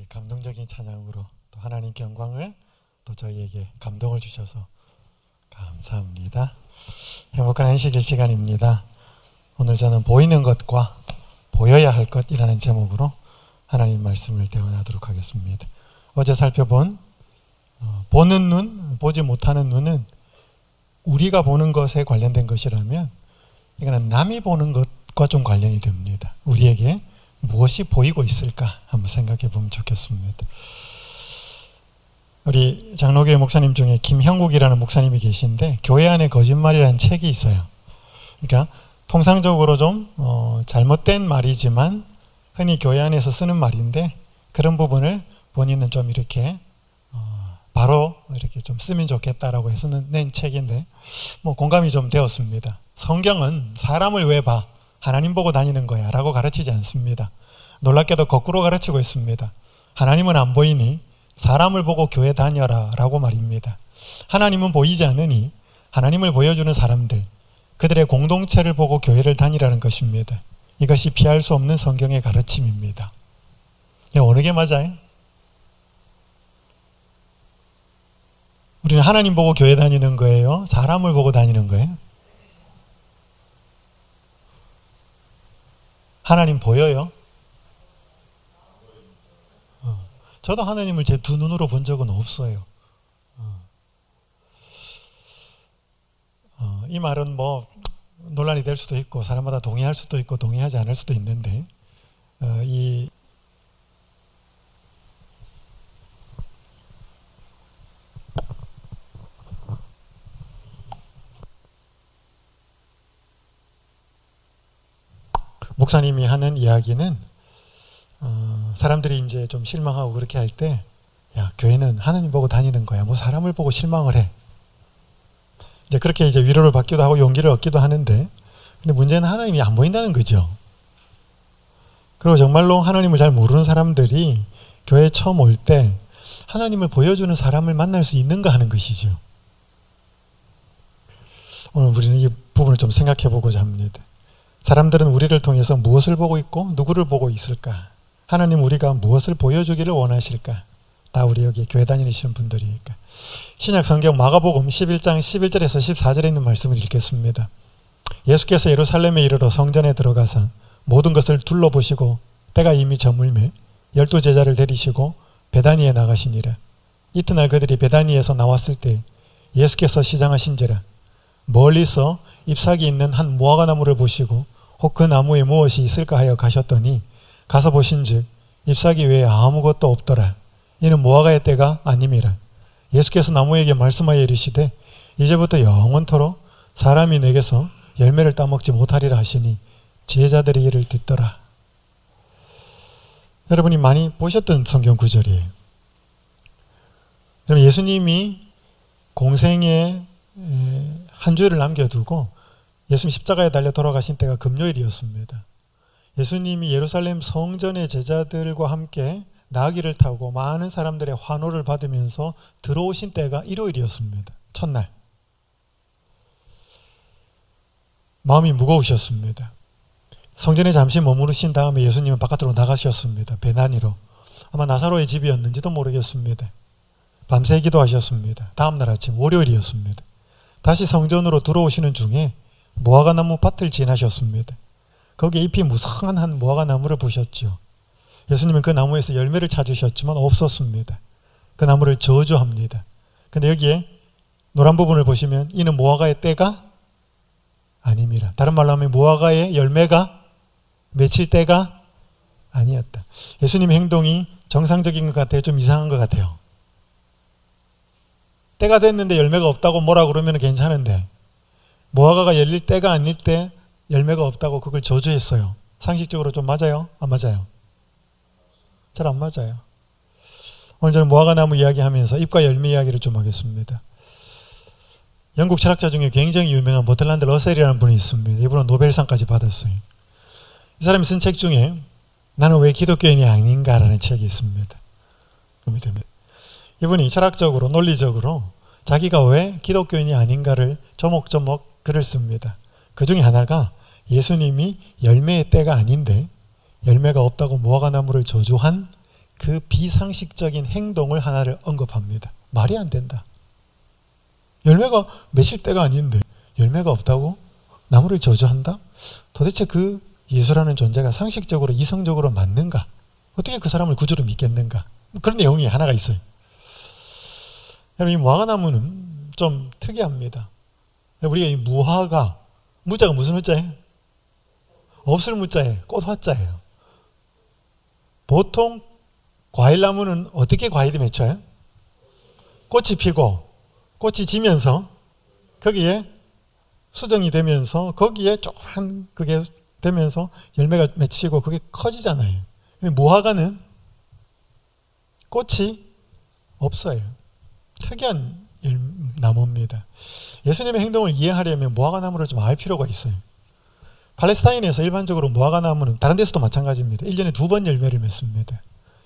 이렇게 감동적인 찬양으로 또 하나님께 영광을 또 저희에게 감동을 주셔서 감사합니다. 행복한 안식일 시간입니다. 오늘 저는 보이는 것과 보여야 할 것이라는 제목으로 하나님 말씀을 대원하도록 하겠습니다. 어제 살펴본 보는 눈, 보지 못하는 눈은 우리가 보는 것에 관련된 것이라면 이거는 남이 보는 것과 좀 관련이 됩니다. 우리에게 무엇이 보이고 있을까 한번 생각해 보면 좋겠습니다. 우리 장로교회 목사님 중에 김형국이라는 목사님이 계신데 교회 안에 거짓말이라는 책이 있어요. 그러니까 통상적으로 좀 잘못된 말이지만 흔히 교회 안에서 쓰는 말인데 그런 부분을 본인은 좀 이렇게 바로 이렇게 좀 쓰면 좋겠다라고 해서 낸 책인데 공감이 좀 되었습니다. 성경은 사람을 왜 봐? 하나님 보고 다니는 거야 라고 가르치지 않습니다. 놀랍게도 거꾸로 가르치고 있습니다. 하나님은 안 보이니 사람을 보고 교회 다녀라 라고 말입니다. 하나님은 보이지 않으니 하나님을 보여주는 사람들, 그들의 공동체를 보고 교회를 다니라는 것입니다. 이것이 피할 수 없는 성경의 가르침입니다. 어느 게 맞아요? 우리는 하나님 보고 교회 다니는 거예요? 사람을 보고 다니는 거예요? 하나님 보여요? 저도 하나님을 제 두 눈으로 본 적은 없어요. 이 말은 논란이 될 수도 있고 사람마다 동의할 수도 있고 동의하지 않을 수도 있는데 이 목사님이 하는 이야기는 사람들이 이제 좀 실망하고 그렇게 할 때, 야, 교회는 하나님 보고 다니는 거야. 사람을 보고 실망을 해. 이제 그렇게 이제 위로를 받기도 하고 용기를 얻기도 하는데, 근데 문제는 하나님이 안 보인다는 거죠. 그리고 정말로 하나님을 잘 모르는 사람들이 교회에 처음 올 때 하나님을 보여주는 사람을 만날 수 있는가 하는 것이죠. 오늘 우리는 이 부분을 좀 생각해 보고자 합니다. 사람들은 우리를 통해서 무엇을 보고 있고 누구를 보고 있을까? 하나님 우리가 무엇을 보여주기를 원하실까? 다 우리 여기 교회 다니시는 분들이니까. 신약 성경 마가복음 11장 11절에서 14절에 있는 말씀을 읽겠습니다. 예수께서 예루살렘에 이르러 성전에 들어가사 모든 것을 둘러보시고 때가 이미 저물매 12 제자를 데리시고 베다니에 나가시니라. 이튿날 그들이 베다니에서 나왔을 때 예수께서 시장하신지라. 멀리서 잎사귀 있는 한 무화과 나무를 보시고 혹 그 나무에 무엇이 있을까 하여 가셨더니 가서 보신즉 잎사귀 외에 아무것도 없더라. 이는 무화과의 때가 아님이라. 예수께서 나무에게 말씀하여 이르시되 이제부터 영원토록 사람이 내게서 열매를 따먹지 못하리라 하시니 제자들이 이를 듣더라. 여러분이 많이 보셨던 성경 구절이에요. 여러분 예수님이 공생에 한 주를 남겨두고 예수님 십자가에 달려 돌아가신 때가 금요일이었습니다. 예수님이 예루살렘 성전의 제자들과 함께 나귀를 타고 많은 사람들의 환호를 받으면서 들어오신 때가 일요일이었습니다. 첫날. 마음이 무거우셨습니다. 성전에 잠시 머무르신 다음에 예수님은 바깥으로 나가셨습니다. 베다니로. 아마 나사로의 집이었는지도 모르겠습니다. 밤새 기도하셨습니다. 다음날 아침 월요일이었습니다. 다시 성전으로 들어오시는 중에 무화과 나무 밭을 지나셨습니다. 거기에 잎이 무성한 한 무화과 나무를 보셨죠. 예수님은 그 나무에서 열매를 찾으셨지만 없었습니다. 그 나무를 저주합니다. 근데 여기에 노란 부분을 보시면 이는 무화과의 때가 아님이라. 다른 말로 하면 무화과의 열매가 맺힐 때가 아니었다. 예수님의 행동이 정상적인 것 같아요? 좀 이상한 것 같아요? 때가 됐는데 열매가 없다고 뭐라 그러면 괜찮은데 무화과가 열릴 때가 아닐 때 열매가 없다고 그걸 저주했어요. 상식적으로 좀 맞아요? 안 맞아요? 잘 안 맞아요. 오늘 저는 무화과나무 이야기하면서 잎과 열매 이야기를 좀 하겠습니다. 영국 철학자 중에 굉장히 유명한 버틀란드 러셀이라는 분이 있습니다. 이분은 노벨상까지 받았어요. 이 사람이 쓴 책 중에 나는 왜 기독교인이 아닌가라는 책이 있습니다. 이분이 철학적으로 논리적으로 자기가 왜 기독교인이 아닌가를 조목조목 글을 씁니다. 그 중에 하나가 예수님이 열매의 때가 아닌데 열매가 없다고 무화과 나무를 저주한 그 비상식적인 행동을 하나를 언급합니다. 말이 안 된다. 열매가 맺힐 때가 아닌데 열매가 없다고 나무를 저주한다? 도대체 그 예수라는 존재가 상식적으로 이성적으로 맞는가? 어떻게 그 사람을 구주로 믿겠는가? 그런 내용이 하나가 있어요. 여러분, 이 무화과나무는 좀 특이합니다. 우리가 이 무화과, 무자가 무슨 무자예요? 없을 무자예요. 꽃화자예요. 보통 과일나무는 어떻게 과일이 맺혀요? 꽃이 피고 꽃이 지면서 거기에 수정이 되면서 거기에 조그만 그게 되면서 열매가 맺히고 그게 커지잖아요. 근데 무화과는 꽃이 없어요. 특이한 나무입니다. 예수님의 행동을 이해하려면 무화과나무를 좀 알 필요가 있어요. 팔레스타인에서 일반적으로 무화과나무는 다른 데서도 마찬가지입니다. 1년에 2번 열매를 맺습니다.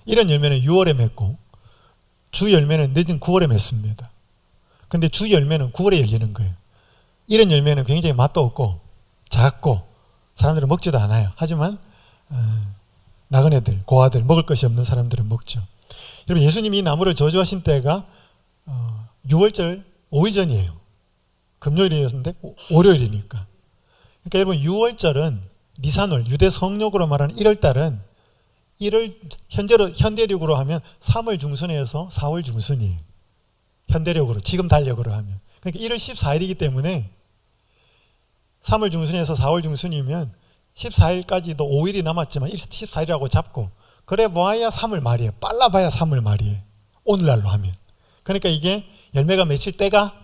이런 열매는 6월에 맺고 주 열매는 늦은 9월에 맺습니다. 근데 주 열매는 9월에 열리는 거예요. 이런 열매는 굉장히 맛도 없고 작고 사람들은 먹지도 않아요. 하지만 나그네들, 고아들, 먹을 것이 없는 사람들은 먹죠. 여러분, 예수님이 이 나무를 저주하신 때가 6월절 5일 전이에요. 금요일이었는데 월요일이니까. 그러니까 여러분, 6월절은 니산월, 유대 성력으로 말하는 1월달은 1월 현대력으로 하면 3월 중순에서 4월 중순이에요. 현대력으로, 지금 달력으로 하면. 그러니까 1월 14일이기 때문에 3월 중순에서 4월 중순이면 14일까지도 5일이 남았지만 14일이라고 잡고, 그래 봐야 3월 말이에요. 빨라봐야 3월 말이에요. 오늘날로 하면. 그러니까 이게 열매가 맺힐 때가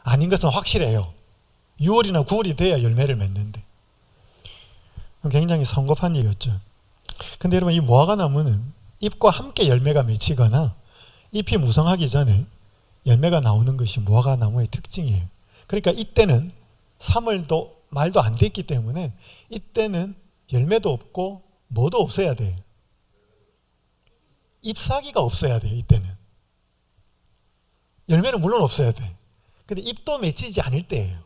아닌 것은 확실해요. 6월이나 9월이 돼야 열매를 맺는데. 굉장히 성급한 얘기였죠. 근데 여러분, 이 무화과나무는 잎과 함께 열매가 맺히거나 잎이 무성하기 전에 열매가 나오는 것이 무화과나무의 특징이에요. 그러니까 이때는 3월도 말도 안 됐기 때문에 이때는 열매도 없고 뭐도 없어야 돼요. 잎사귀가 없어야 돼요. 이때는. 열매는 물론 없어야 돼. 근데 잎도 맺히지 않을 때예요.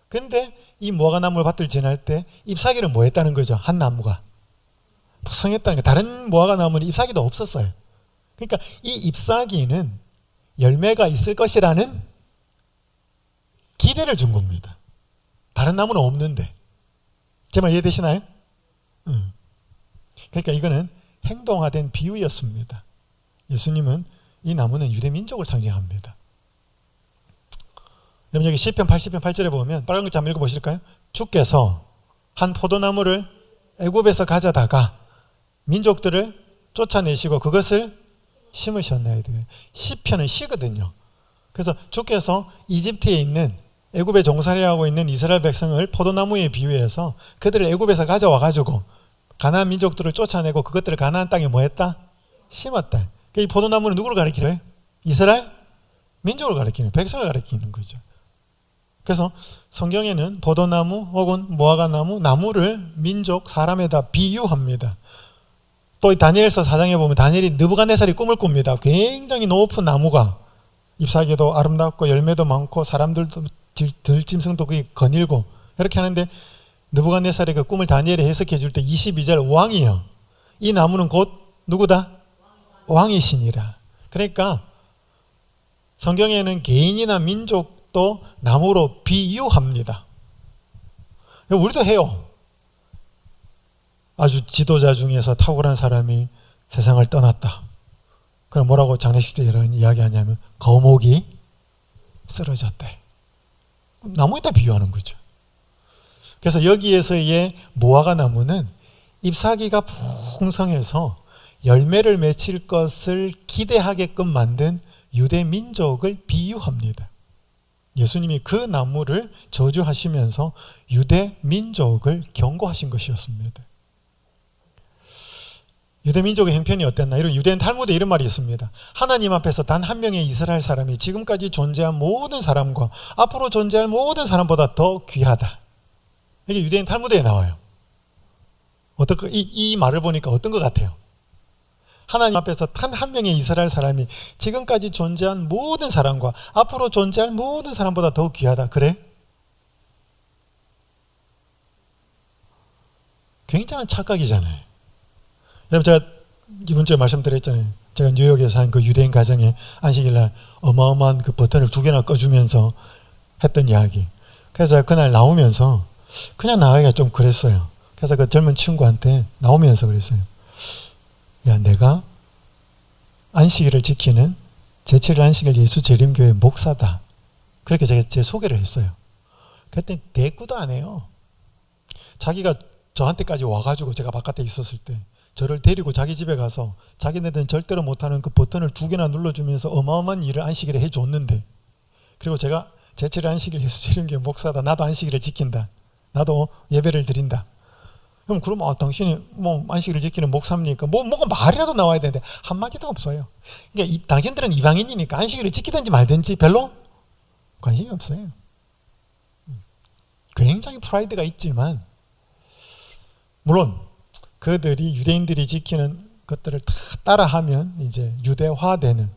근데 이 무화과나무 밭을 지날 때 잎사귀는 뭐 했다는 거죠? 한 나무가 부성했다는 거. 다른 무화과나무는 잎사귀도 없었어요. 그러니까 이 잎사귀는 열매가 있을 것이라는 기대를 준 겁니다. 다른 나무는 없는데. 제 말 이해되시나요? 그러니까 이거는 행동화된 비유였습니다. 예수님은 이 나무는 유대 민족을 상징합니다. 여러분, 여기 시편 80편 8절에 보면 빨간 글자 한번 읽어보실까요? 주께서 한 포도나무를 애굽에서 가져다가 민족들을 쫓아내시고 그것을 심으셨나이다. 시편은 시거든요. 그래서 주께서 이집트에 있는 애굽에 종살이하고 있는 이스라엘 백성을 포도나무에 비유해서 그들을 애굽에서 가져와 가지고 가나안 민족들을 쫓아내고 그것들을 가나안 땅에 뭐 했다? 심었다. 이 포도나무는 누구를 가리키래요? 이스라엘 민족을 가리키는, 백성을 가리키는 거죠. 그래서 성경에는 포도나무 혹은 무화과나무, 나무를 민족, 사람에다 비유합니다. 또 다니엘서 4장에 보면 다니엘이 느부갓네살이 꿈을 꿉니다. 굉장히 높은 나무가 잎사귀도 아름답고 열매도 많고 사람들도 들짐승도 그게 거닐고 이렇게 하는데, 느부갓네살의 그 꿈을 다니엘이 해석해 줄 때 22절 왕이여 이 나무는 곧 누구다? 왕이시니라. 그러니까 성경에는 개인이나 민족도 나무로 비유합니다. 우리도 해요. 아주 지도자 중에서 탁월한 사람이 세상을 떠났다. 그럼 뭐라고 장례식 때 이런 이야기 하냐면 거목이 쓰러졌대. 나무에다 비유하는 거죠. 그래서 여기에서의 무화과나무는 잎사귀가 풍성해서 열매를 맺힐 것을 기대하게끔 만든 유대 민족을 비유합니다. 예수님이 그 나무를 저주하시면서 유대 민족을 경고하신 것이었습니다. 유대 민족의 형편이 어땠나? 이런 유대인 탈무드에 이런 말이 있습니다. 하나님 앞에서 단 한 명의 이스라엘 사람이 지금까지 존재한 모든 사람과 앞으로 존재할 모든 사람보다 더 귀하다. 이게 유대인 탈무드에 나와요. 이 말을 보니까 어떤 것 같아요? 하나님 앞에서 단 한 명의 이스라엘 사람이 지금까지 존재한 모든 사람과 앞으로 존재할 모든 사람보다 더 귀하다. 그래? 굉장한 착각이잖아요. 여러분, 제가 이번 주에 말씀드렸잖아요. 제가 뉴욕에서 한 그 유대인 가정에 안식일날 어마어마한 그 버튼을 2개나 꺼주면서 했던 이야기. 그래서 그날 나오면서 그냥 나가기가 좀 그랬어요. 그래서 그 젊은 친구한테 나오면서 그랬어요. 야, 내가 안식일을 지키는 제7일 안식일 예수 재림교회 목사다. 그렇게 제가 제 소개를 했어요. 그랬더니 대꾸도 안 해요. 자기가 저한테까지 와가지고 제가 바깥에 있었을 때 저를 데리고 자기 집에 가서 자기네들은 절대로 못하는 그 버튼을 2개나 눌러주면서 어마어마한 일을 안식일에 해줬는데, 그리고 제가 제7일 안식일 예수 재림교회 목사다. 나도 안식일을 지킨다. 나도 예배를 드린다. 그럼 당신이 뭐 안식일을 지키는 목사입니까? 뭐가 말이라도 나와야 되는데 한마디도 없어요. 그러니까 당신들은 이방인이니까 안식일을 지키든지 말든지 별로 관심이 없어요. 굉장히 프라이드가 있지만, 물론 그들이 유대인들이 지키는 것들을 다 따라하면 이제 유대화되는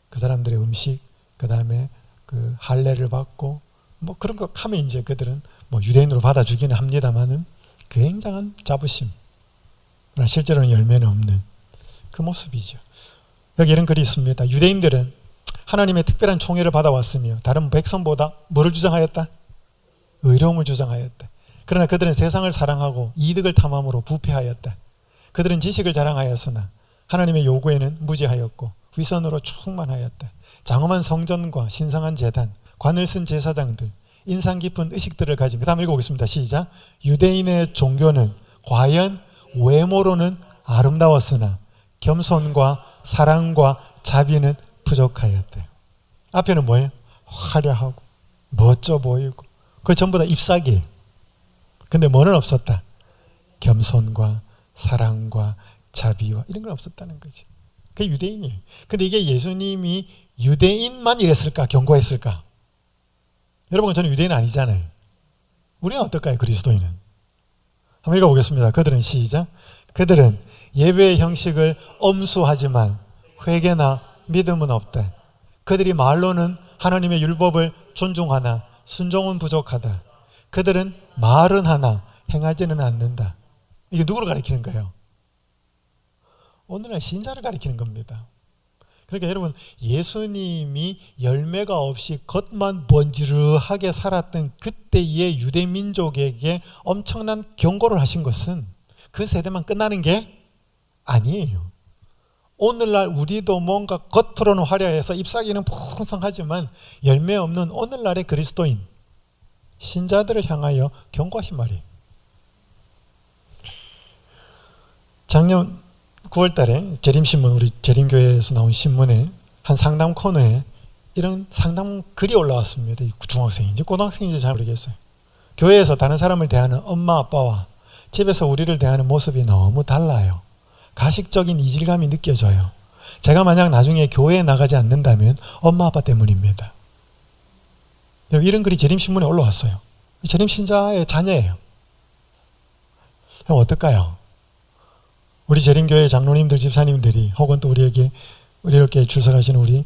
그 사람들의 음식, 그 다음에 그 할례를 받고 뭐 그런 거 하면 이제 그들은 뭐 유대인으로 받아주기는 합니다만은 굉장한 자부심, 그러나 실제로는 열매는 없는 그 모습이죠. 여기 이런 글이 있습니다. 유대인들은 하나님의 특별한 총애를 받아왔으며 다른 백성보다 뭐를 주장하였다? 의로움을 주장하였다. 그러나 그들은 세상을 사랑하고 이득을 탐함으로 부패하였다. 그들은 지식을 자랑하였으나 하나님의 요구에는 무지하였고 위선으로 충만하였다. 장엄한 성전과 신성한 제단, 관을 쓴 제사장들, 인상 깊은 의식들을 가진, 그 다음 읽어보겠습니다. 시작. 유대인의 종교는 과연 외모로는 아름다웠으나 겸손과 사랑과 자비는 부족하였대요. 앞에는 뭐예요? 화려하고 멋져 보이고 그게 전부 다 잎사귀예요. 근데 뭐는 없었다? 겸손과 사랑과 자비와 이런 건 없었다는 거죠. 그게 유대인이에요. 근데 이게 예수님이 유대인만 이랬을까? 경고했을까? 여러분, 저는 유대인 아니잖아요. 우리는 어떨까요? 그리스도인은. 한번 읽어보겠습니다. 그들은 시작. 그들은 예배의 형식을 엄수하지만 회개나 믿음은 없다. 그들이 말로는 하나님의 율법을 존중하나 순종은 부족하다. 그들은 말은 하나 행하지는 않는다. 이게 누구를 가리키는 거예요? 오늘날 신자를 가리키는 겁니다. 그러니까 여러분, 예수님이 열매가 없이 겉만 번지르하게 살았던 그때의 유대 민족에게 엄청난 경고를 하신 것은 그 세대만 끝나는 게 아니에요. 오늘날 우리도 뭔가 겉으로는 화려해서 잎사귀는 풍성하지만 열매 없는 오늘날의 그리스도인 신자들을 향하여 경고하신 말이에요. 작년 9월 달에 재림신문, 우리 재림교회에서 나온 신문에 한 상담 코너에 이런 상담 글이 올라왔습니다. 중학생인지 고등학생인지 잘 모르겠어요. 교회에서 다른 사람을 대하는 엄마 아빠와 집에서 우리를 대하는 모습이 너무 달라요. 가식적인 이질감이 느껴져요. 제가 만약 나중에 교회에 나가지 않는다면 엄마 아빠 때문입니다. 여러분, 이런 글이 재림신문에 올라왔어요. 재림신자의 자녀예요. 그럼 어떨까요? 우리 재림교회 장로님들, 집사님들이, 혹은 또 우리에게 이렇게 출석하시는 우리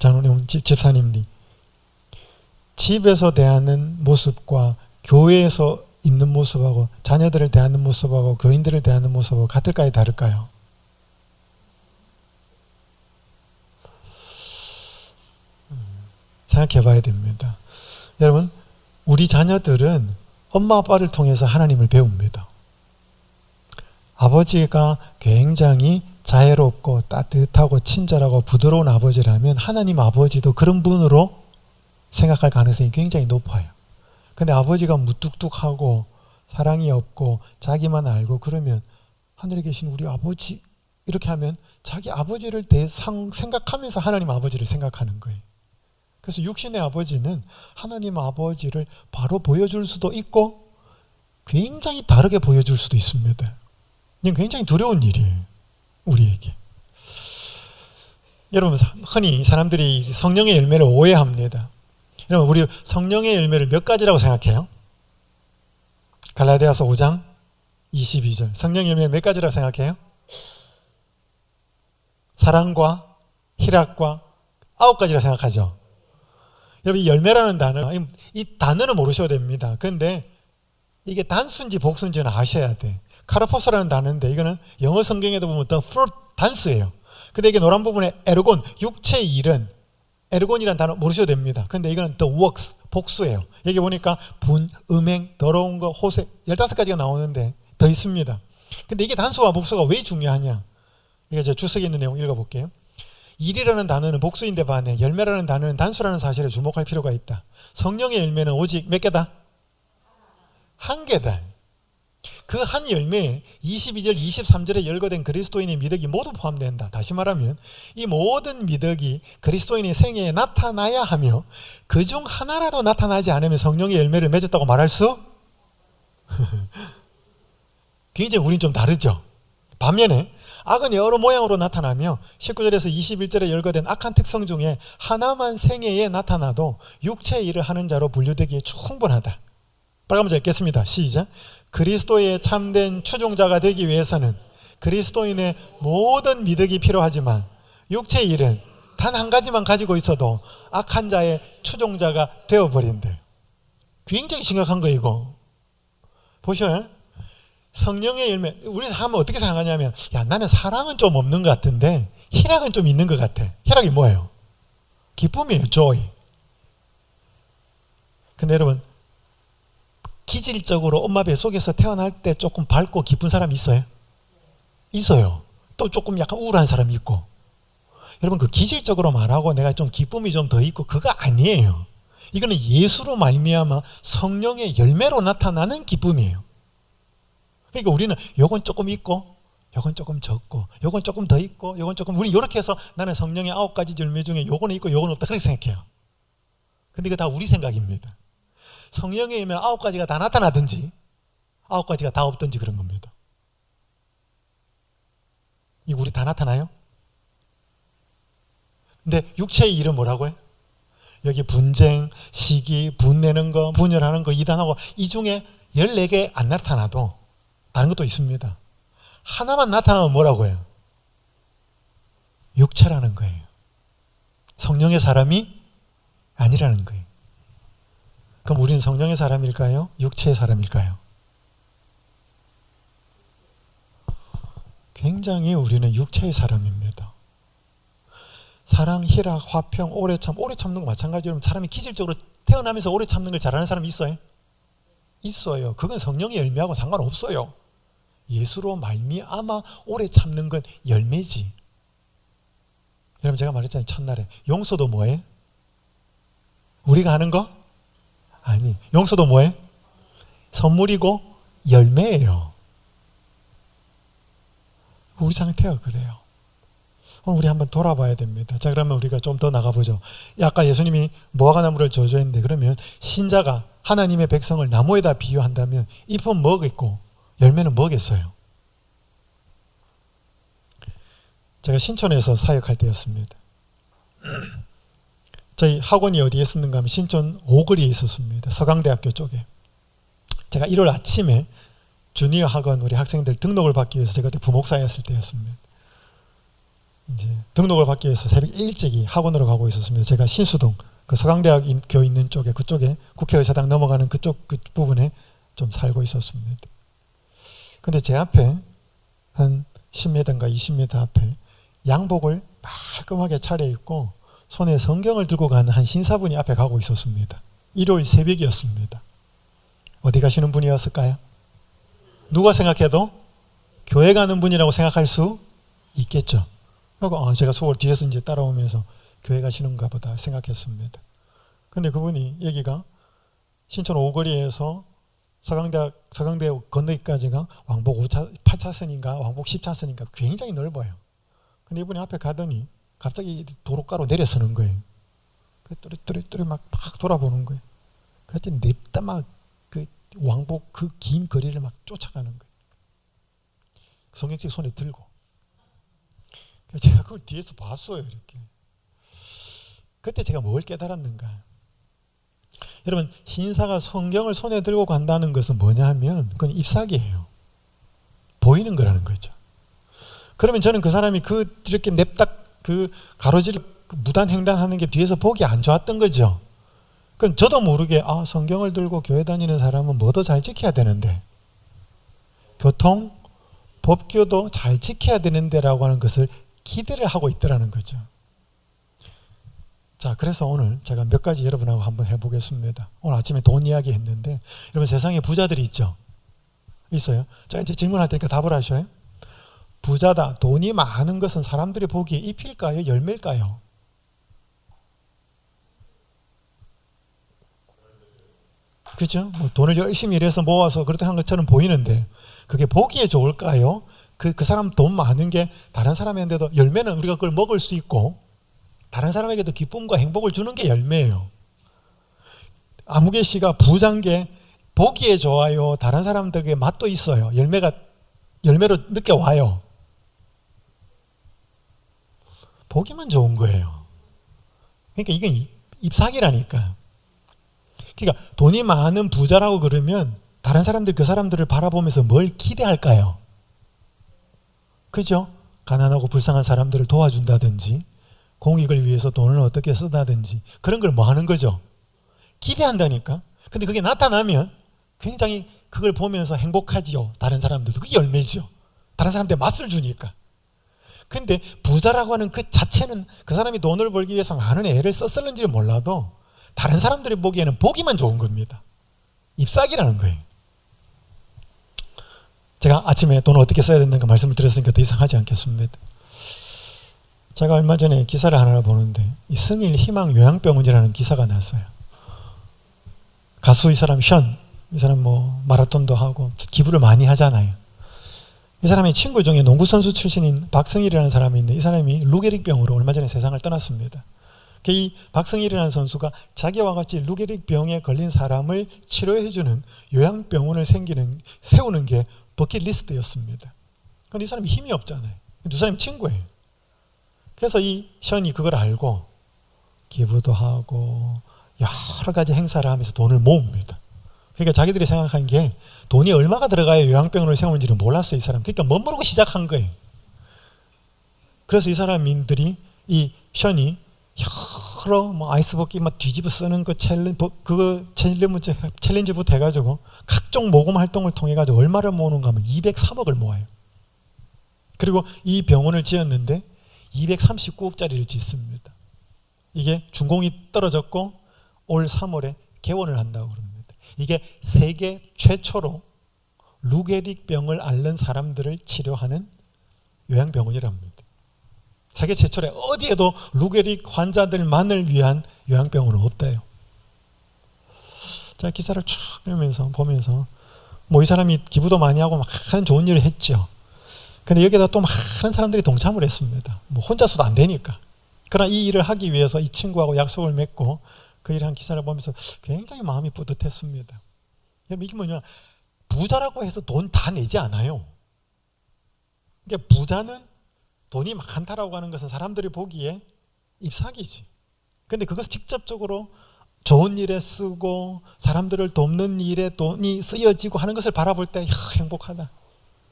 장로님, 집사님들이 집에서 대하는 모습과 교회에서 있는 모습하고 자녀들을 대하는 모습하고 교인들을 대하는 모습하고 같을까요? 다를까요? 생각해 봐야 됩니다. 여러분, 우리 자녀들은 엄마 아빠를 통해서 하나님을 배웁니다. 아버지가 굉장히 자애롭고 따뜻하고 친절하고 부드러운 아버지라면 하나님 아버지도 그런 분으로 생각할 가능성이 굉장히 높아요. 근데 아버지가 무뚝뚝하고 사랑이 없고 자기만 알고 그러면 하늘에 계신 우리 아버지 이렇게 하면 자기 아버지를 생각하면서 하나님 아버지를 생각하는 거예요. 그래서 육신의 아버지는 하나님 아버지를 바로 보여줄 수도 있고 굉장히 다르게 보여줄 수도 있습니다. 이건 굉장히 두려운 일이에요. 우리에게. 여러분, 흔히 사람들이 성령의 열매를 오해합니다. 여러분, 우리 성령의 열매를 몇 가지라고 생각해요? 갈라디아서 5장 22절. 성령의 열매를 몇 가지라고 생각해요? 사랑과 희락과 9가지라고 생각하죠. 여러분, 이 열매라는 단어, 이 단어는 모르셔도 됩니다. 그런데 이게 단수인지 복수인지는 아셔야 돼. 카르포스라는 단어인데 이거는 영어 성경에도 보면 the fruit 단수예요. 근데 이게 노란 부분에 에르곤, 육체의 일은, 에르곤이라는 단어 모르셔도 됩니다. 근데 이거는 the works, 복수예요. 여기 보니까 분, 음행, 더러운 거, 호색 15가지가 나오는데 더 있습니다. 근데 이게 단수와 복수가 왜 중요하냐? 이게 저 주석에 있는 내용 읽어볼게요. 일이라는 단어는 복수인데 반해 열매라는 단어는 단수라는 사실에 주목할 필요가 있다. 성령의 열매는 오직 몇 개다? 한 개다. 그 한 열매에 22절, 23절에 열거된 그리스도인의 미덕이 모두 포함된다. 다시 말하면 이 모든 미덕이 그리스도인의 생애에 나타나야 하며 그중 하나라도 나타나지 않으면 성령의 열매를 맺었다고 말할 수? 굉장히 우린 좀 다르죠. 반면에 악은 여러 모양으로 나타나며 19절에서 21절에 열거된 악한 특성 중에 하나만 생애에 나타나도 육체의 일을 하는 자로 분류되기에 충분하다. 빨간 문자 읽겠습니다. 시작. 그리스도의 참된 추종자가 되기 위해서는 그리스도인의 모든 미덕이 필요하지만 육체의 일은 단 한 가지만 가지고 있어도 악한 자의 추종자가 되어버린대. 굉장히 심각한 거 이거. 보셔요. 성령의 열매, 우리 하면 어떻게 생각하냐면, 야, 나는 사랑은 좀 없는 것 같은데 희락은 좀 있는 것 같아. 희락이 뭐예요? 기쁨이에요. joy. 근데 여러분, 기질적으로 엄마 뱃속에서 태어날 때 조금 밝고 기쁜 사람이 있어요? 있어요. 또 조금 약간 우울한 사람이 있고. 여러분, 그 기질적으로 말하고 내가 좀 기쁨이 좀 더 있고 그거 아니에요. 이거는 예수로 말미암아 성령의 열매로 나타나는 기쁨이에요. 그러니까 우리는 요건 조금 있고 요건 조금 적고 요건 조금 더 있고 요건 조금, 우리 이렇게 해서 나는 성령의 9가지 열매 중에 요거는 있고 요건 없다, 그렇게 생각해요. 근데 이거 다 우리 생각입니다. 성령의 열매 9가지가 다 나타나든지 9가지가 다 없든지 그런 겁니다. 이거 우리 다 나타나요? 근데 육체의 일은 뭐라고요? 여기 분쟁, 시기, 분내는 거, 분열하는 거, 이단하고, 이 중에 14개 안 나타나도 다른 것도 있습니다. 하나만 나타나면 뭐라고 해요? 육체라는 거예요. 성령의 사람이 아니라는 거예요. 그럼 우리는 성령의 사람일까요? 육체의 사람일까요? 굉장히 우리는 육체의 사람입니다. 사랑, 희락, 화평, 오래 참는 거 마찬가지로 사람이 기질적으로 태어나면서 오래 참는 걸 잘하는 사람이 있어요? 있어요. 그건 성령의 열매하고 상관없어요. 예수로 말미암아 오래 참는 건 열매지. 여러분, 제가 말했잖아요. 첫날에 용서도 뭐예요? 우리가 하는 거? 아니, 용서도 뭐예요? 선물이고 열매예요. 우리 상태가 그래요. 오늘 우리 한번 돌아봐야 됩니다. 자, 그러면 우리가 좀 더 나가보죠. 아까 예수님이 무화과 나무를 저주했는데, 그러면 신자가 하나님의 백성을 나무에다 비유한다면 잎은 뭐겠고 열매는 뭐겠어요? 제가 신촌에서 사역할 때였습니다. 저희 학원이 어디에 있었는가 하면 신촌 5거리에 있었습니다. 서강대학교 쪽에. 제가 1월 아침에 주니어 학원 우리 학생들 등록을 받기 위해서 제가 그때 부목사였을 때였습니다. 이제 등록을 받기 위해서 새벽 일찍이 학원으로 가고 있었습니다. 제가 신수동 그 서강대학교 있는 쪽에, 그쪽에 국회의사당 넘어가는 그쪽 그 부분에 좀 살고 있었습니다. 근데 제 앞에 한 10m인가 20m 앞에 양복을 깔끔하게 차려입고 손에 성경을 들고 가는 한 신사분이 앞에 가고 있었습니다. 일요일 새벽이었습니다. 어디 가시는 분이었을까요? 누가 생각해도 교회 가는 분이라고 생각할 수 있겠죠. 그리고 제가 속으로 뒤에서 이제 따라오면서 교회 가시는가 보다 생각했습니다. 근데 그분이 여기가 신촌 5거리에서 서강대역 건너기까지가 왕복 8차선인가 왕복 10차선인가 굉장히 넓어요. 근데 이분이 앞에 가더니 갑자기 도로가로 내려서는 거예요. 뚜리뚜리 막 돌아보는 거예요. 그랬더니 냅다 막 그 왕복 그 긴 거리를 막 쫓아가는 거예요. 성경책 손에 들고. 제가 그걸 뒤에서 봤어요, 이렇게. 그때 제가 뭘 깨달았는가? 여러분, 신사가 성경을 손에 들고 간다는 것은 뭐냐 하면 그건 잎사귀예요. 보이는 거라는 거죠. 그러면 저는 그 사람이 이렇게 냅다 가로질 무단 횡단하는 게 뒤에서 보기 안 좋았던 거죠. 그럼 저도 모르게 성경을 들고 교회 다니는 사람은 뭐도 잘 지켜야 되는데 교통, 법규도 잘 지켜야 되는데라고 하는 것을 기대를 하고 있더라는 거죠. 자, 그래서 오늘 제가 몇 가지 여러분하고 한번 해보겠습니다. 오늘 아침에 돈 이야기 했는데, 여러분 세상에 부자들이 있죠? 있어요? 제가 이제 질문할 테니까 답을 하셔요. 부자다, 돈이 많은 것은 사람들이 보기에 잎일까요? 열매일까요? 그죠? 뭐 돈을 열심히 일해서 모아서 그렇게 한 것처럼 보이는데, 그게 보기에 좋을까요? 그 사람 돈 많은 게 다른 사람인데도, 열매는 우리가 그걸 먹을 수 있고 다른 사람에게도 기쁨과 행복을 주는 게 열매예요. 아무개 씨가 부자인 게 보기에 좋아요. 다른 사람들에게 맛도 있어요. 열매로 느껴와요. 보기만 좋은 거예요. 그러니까 이건 잎사귀라니까. 그러니까 돈이 많은 부자라고 그러면 다른 사람들, 그 사람들을 바라보면서 뭘 기대할까요? 그죠? 가난하고 불쌍한 사람들을 도와준다든지 공익을 위해서 돈을 어떻게 쓰다든지 그런 걸 뭐 하는 거죠? 기대한다니까. 근데 그게 나타나면 굉장히 그걸 보면서 행복하지요. 다른 사람들도. 그게 열매죠. 다른 사람한테 맛을 주니까. 근데 부자라고 하는 그 자체는 그 사람이 돈을 벌기 위해서 많은 애를 썼을는지 몰라도 다른 사람들이 보기에는 보기만 좋은 겁니다. 잎사귀라는 거예요. 제가 아침에 돈을 어떻게 써야 된다는 말씀을 드렸으니까 더 이상 하지 않겠습니다. 제가 얼마 전에 기사를 하나 보는데 이 승일 희망 요양병원이라는 기사가 났어요. 가수 이 사람 이 사람 뭐 마라톤도 하고 기부를 많이 하잖아요. 이 사람의 친구 중에 농구선수 출신인 박승일이라는 사람이 있는데 이 사람이 루게릭병으로 얼마 전에 세상을 떠났습니다. 이 박승일이라는 선수가 자기와 같이 루게릭병에 걸린 사람을 치료해주는 요양병원을 세우는 게 버킷리스트였습니다. 그런데 이 사람이 힘이 없잖아요. 두 사람이 친구예요. 그래서 이 션이 그걸 알고 기부도 하고 여러 가지 행사를 하면서 돈을 모읍니다. 그러니까 자기들이 생각한 게 돈이 얼마가 들어가야 요양병원을 세우는지를 몰랐어요, 이 사람. 그러니까 멋모르고 시작한 거예요. 그래서 이 사람들이 이 션이 여러 뭐 아이스버킷 막 뒤집어 쓰는 거 챌린지부터 해가지고 각종 모금 활동을 통해 가지고 얼마를 모으는가 하면 203억을 모아요. 그리고 이 병원을 지었는데 239억짜리를 짓습니다. 이게 준공이 떨어졌고 올 3월에 개원을 한다고 그럽니다. 이게 세계 최초로 루게릭병을 앓는 사람들을 치료하는 요양병원이랍니다. 세계 최초래. 어디에도 루게릭 환자들만을 위한 요양병원은 없대요. 제가 기사를 쭉 보면서 뭐 이 사람이 기부도 많이 하고 막 하는 좋은 일을 했죠. 근데 여기다 또 많은 사람들이 동참을 했습니다. 뭐 혼자서도 안 되니까. 그러나 이 일을 하기 위해서 이 친구하고 약속을 맺고 그 일을 한 기사를 보면서 굉장히 마음이 뿌듯했습니다. 여러분 이게 뭐냐? 부자라고 해서 돈 다 내지 않아요. 그러니까 부자는 돈이 많다라고 하는 것은 사람들이 보기에 잎사귀지. 근데 그것을 직접적으로 좋은 일에 쓰고 사람들을 돕는 일에 돈이 쓰여지고 하는 것을 바라볼 때 행복하다.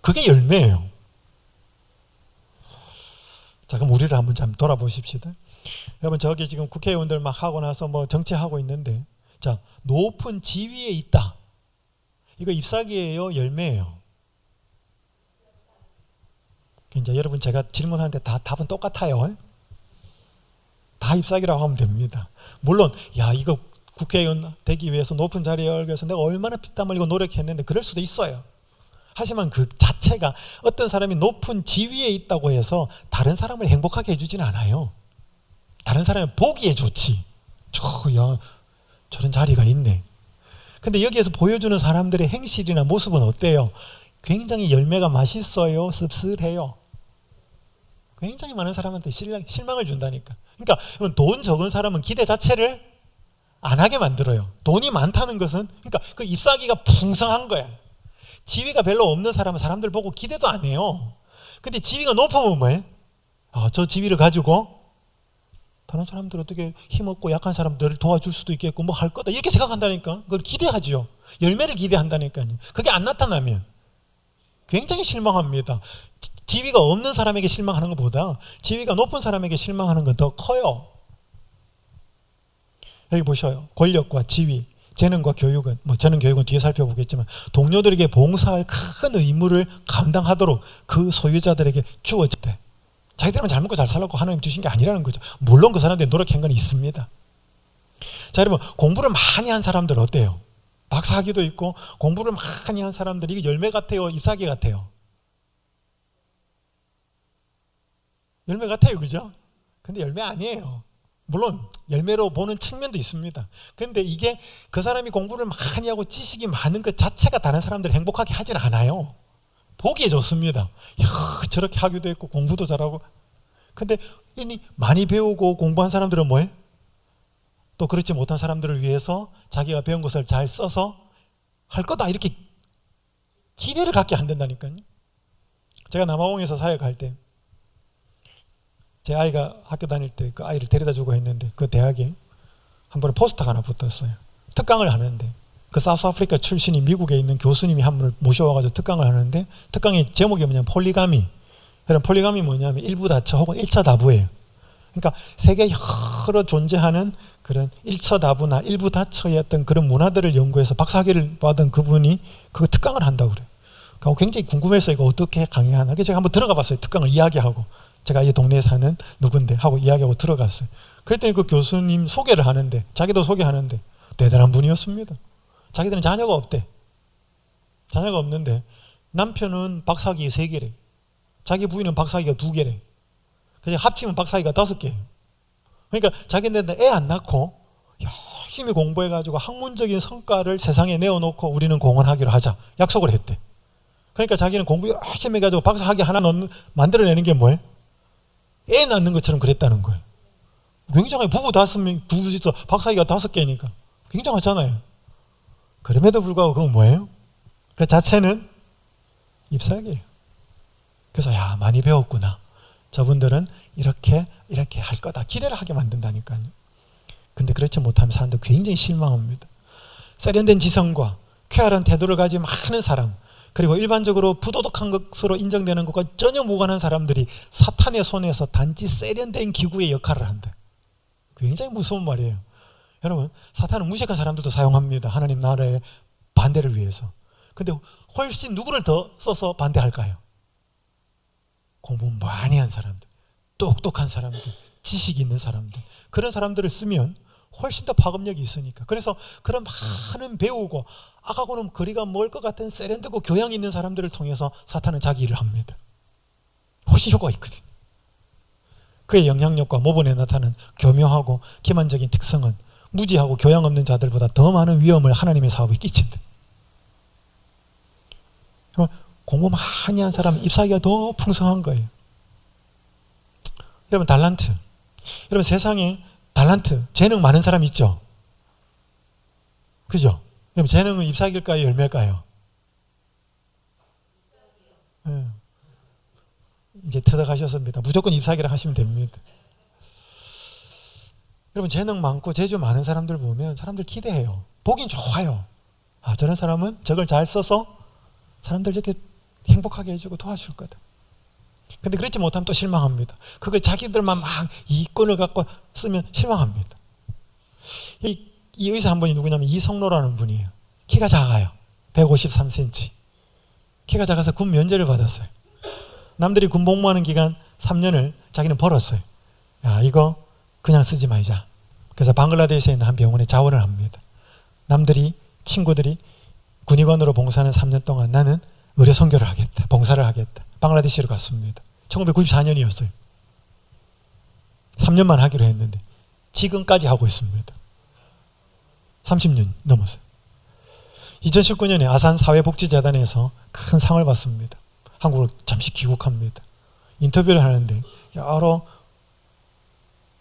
그게 열매예요. 자, 그럼 우리를 한번 좀 돌아보십시다. 여러분 저기 지금 국회의원들 막 하고 나서 뭐 정치하고 있는데, 자, 높은 지위에 있다. 이거 잎사귀예요, 열매예요? 이제 여러분 제가 질문하는데 다 답은 똑같아요. 다 잎사귀라고 하면 됩니다. 물론 이거 국회의원 되기 위해서 높은 자리에 오르기 위해서 내가 얼마나 피땀 흘리고 노력했는데 그럴 수도 있어요. 하지만 그 자체가 어떤 사람이 높은 지위에 있다고 해서 다른 사람을 행복하게 해주지는 않아요. 다른 사람이 보기에 좋지. 저런 자리가 있네. 근데 여기에서 보여주는 사람들의 행실이나 모습은 어때요? 굉장히 열매가 맛있어요? 씁쓸해요? 굉장히 많은 사람한테 실망을 준다니까. 그러니까 돈 적은 사람은 기대 자체를 안 하게 만들어요. 돈이 많다는 것은, 그러니까 그 잎사귀가 풍성한 거야. 지위가 별로 없는 사람은 사람들 보고 기대도 안 해요. 근데 지위가 높으면 뭐예요? 저 지위를 가지고 다른 사람들 어떻게 힘없고 약한 사람들을 도와줄 수도 있겠고 뭐 할 거다 이렇게 생각한다니까. 그걸 기대하죠. 열매를 기대한다니까요. 그게 안 나타나면 굉장히 실망합니다. 지위가 없는 사람에게 실망하는 것보다 지위가 높은 사람에게 실망하는 건 더 커요. 여기 보셔요. 권력과 지위. 재능과 교육은, 재능 교육은 뒤에 살펴보겠지만 동료들에게 봉사할 큰 의무를 감당하도록 그 소유자들에게 주어졌대. 자기들만 잘 먹고 잘 살라고 하나님 주신 게 아니라는 거죠. 물론 그 사람들이 노력한 건 있습니다. 자, 여러분, 공부를 많이 한 사람들 어때요? 박사학위도 있고 공부를 많이 한 사람들이 이게 열매 같아요? 잎사귀 같아요? 열매 같아요, 그죠? 근데 열매 아니에요. 물론 열매로 보는 측면도 있습니다. 근데 이게 그 사람이 공부를 많이 하고 지식이 많은 것 자체가 다른 사람들을 행복하게 하진 않아요. 보기에 좋습니다. 야, 저렇게 하기도 했고 공부도 잘하고. 근데 이미 많이 배우고 공부한 사람들은 뭐해? 또 그렇지 못한 사람들을 위해서 자기가 배운 것을 잘 써서 할 거다, 이렇게 기대를 갖게 안 된다니까요. 제가 남아공에서 사역할 때 제 아이가 학교 다닐 때 그 아이를 데려다 주고 했는데 그 대학에 한 번에 포스터가 하나 붙었어요. 특강을 하는데 그 사우스아프리카 출신이 미국에 있는 교수님이 한 분을 모셔와가지고 특강을 하는데 특강의 제목이 뭐냐면 폴리가미. 그럼 폴리가미 뭐냐면 일부 다처 혹은 일처 다부예요. 그러니까 세계에 여러 존재하는 그런 일처 다부나 일부 다처의 어떤 그런 문화들을 연구해서 박사학위를 받은 그분이 그 특강을 한다고 그래요. 그러니까 굉장히 궁금해서 이거 어떻게 강의하나. 그래서 제가 한번 들어가 봤어요. 특강을 이야기하고. 제가 이 동네에 사는 누군데 하고 이야기하고 들어갔어요. 그랬더니 그 교수님 소개를 하는데, 자기도 소개하는데 대단한 분이었습니다. 자기들은 자녀가 없대. 자녀가 없는데 남편은 박사학위 3개래. 자기 부인은 박사학위가 2개래. 그래서 합치면 박사학위가 5개예요. 그러니까 자기네들 애 안 낳고 열심히 공부해가지고 학문적인 성과를 세상에 내어놓고 우리는 공헌하기로 하자 약속을 했대. 그러니까 자기는 공부 열심히 해가지고 박사학위 하나 만들어내는 게 뭐예요? 애 낳는 것처럼 그랬다는 거예요. 굉장히 부부 5명, 둘이서 박사학위가 5개니까 굉장하잖아요. 그럼에도 불구하고 그건 뭐예요? 그 자체는 잎사귀예요. 그래서 야, 많이 배웠구나. 저분들은 이렇게 할 거다. 기대를 하게 만든다니까요. 근데 그렇지 못하면 사람들 굉장히 실망합니다. 세련된 지성과 쾌활한 태도를 가진 많은 사람, 그리고 일반적으로 부도덕한 것으로 인정되는 것과 전혀 무관한 사람들이 사탄의 손에서 단지 세련된 기구의 역할을 한다. 굉장히 무서운 말이에요. 여러분, 사탄은 무식한 사람들도 사용합니다. 하나님 나라의 반대를 위해서. 근데 훨씬 누구를 더 써서 반대할까요? 공부 많이 한 사람들, 똑똑한 사람들, 지식이 있는 사람들, 그런 사람들을 쓰면 훨씬 더 파급력이 있으니까. 그래서 그런 많은 배우고 악하고는 거리가 멀 것 같은 세련되고 교양 있는 사람들을 통해서 사탄은 자기 일을 합니다. 훨씬 효과가 있거든. 그의 영향력과 모본에 나타나는 교묘하고 기만적인 특성은 무지하고 교양 없는 자들보다 더 많은 위험을 하나님의 사업에 끼친다. 공부 많이 한 사람은 잎사귀가 더 풍성한 거예요. 여러분, 달란트. 여러분, 세상에 달란트, 재능 많은 사람 있죠? 그죠? 그럼 재능은 잎사귀일까요? 열매일까요? 네. 이제 터득하셨습니다. 무조건 잎사귀라 하시면 됩니다. 여러분, 재능 많고 재주 많은 사람들 보면 사람들 기대해요. 보긴 좋아요. 아, 저런 사람은 저걸 잘 써서 사람들 이렇게 행복하게 해주고 도와줄 거다. 근데 그렇지 못하면 또 실망합니다. 그걸 자기들만 막 이권을 갖고 쓰면 실망합니다. 이 의사 한 분이 누구냐면 이성로라는 분이에요. 키가 작아요. 153cm. 키가 작아서 군 면제를 받았어요. 남들이 군 복무하는 기간 3년을 자기는 벌었어요. 야, 이거 그냥 쓰지 말자. 그래서 방글라데시에 있는 한 병원에 자원을 합니다. 남들이, 친구들이 군의관으로 봉사하는 3년 동안 나는 의료 선교를 하겠다. 봉사를 하겠다. 방글라데시로 갔습니다. 1994년이었어요. 3년만 하기로 했는데 지금까지 하고 있습니다. 30년 넘었어요. 2019년에 아산 사회복지재단에서 큰 상을 받습니다. 한국을 잠시 귀국합니다. 인터뷰를 하는데 여러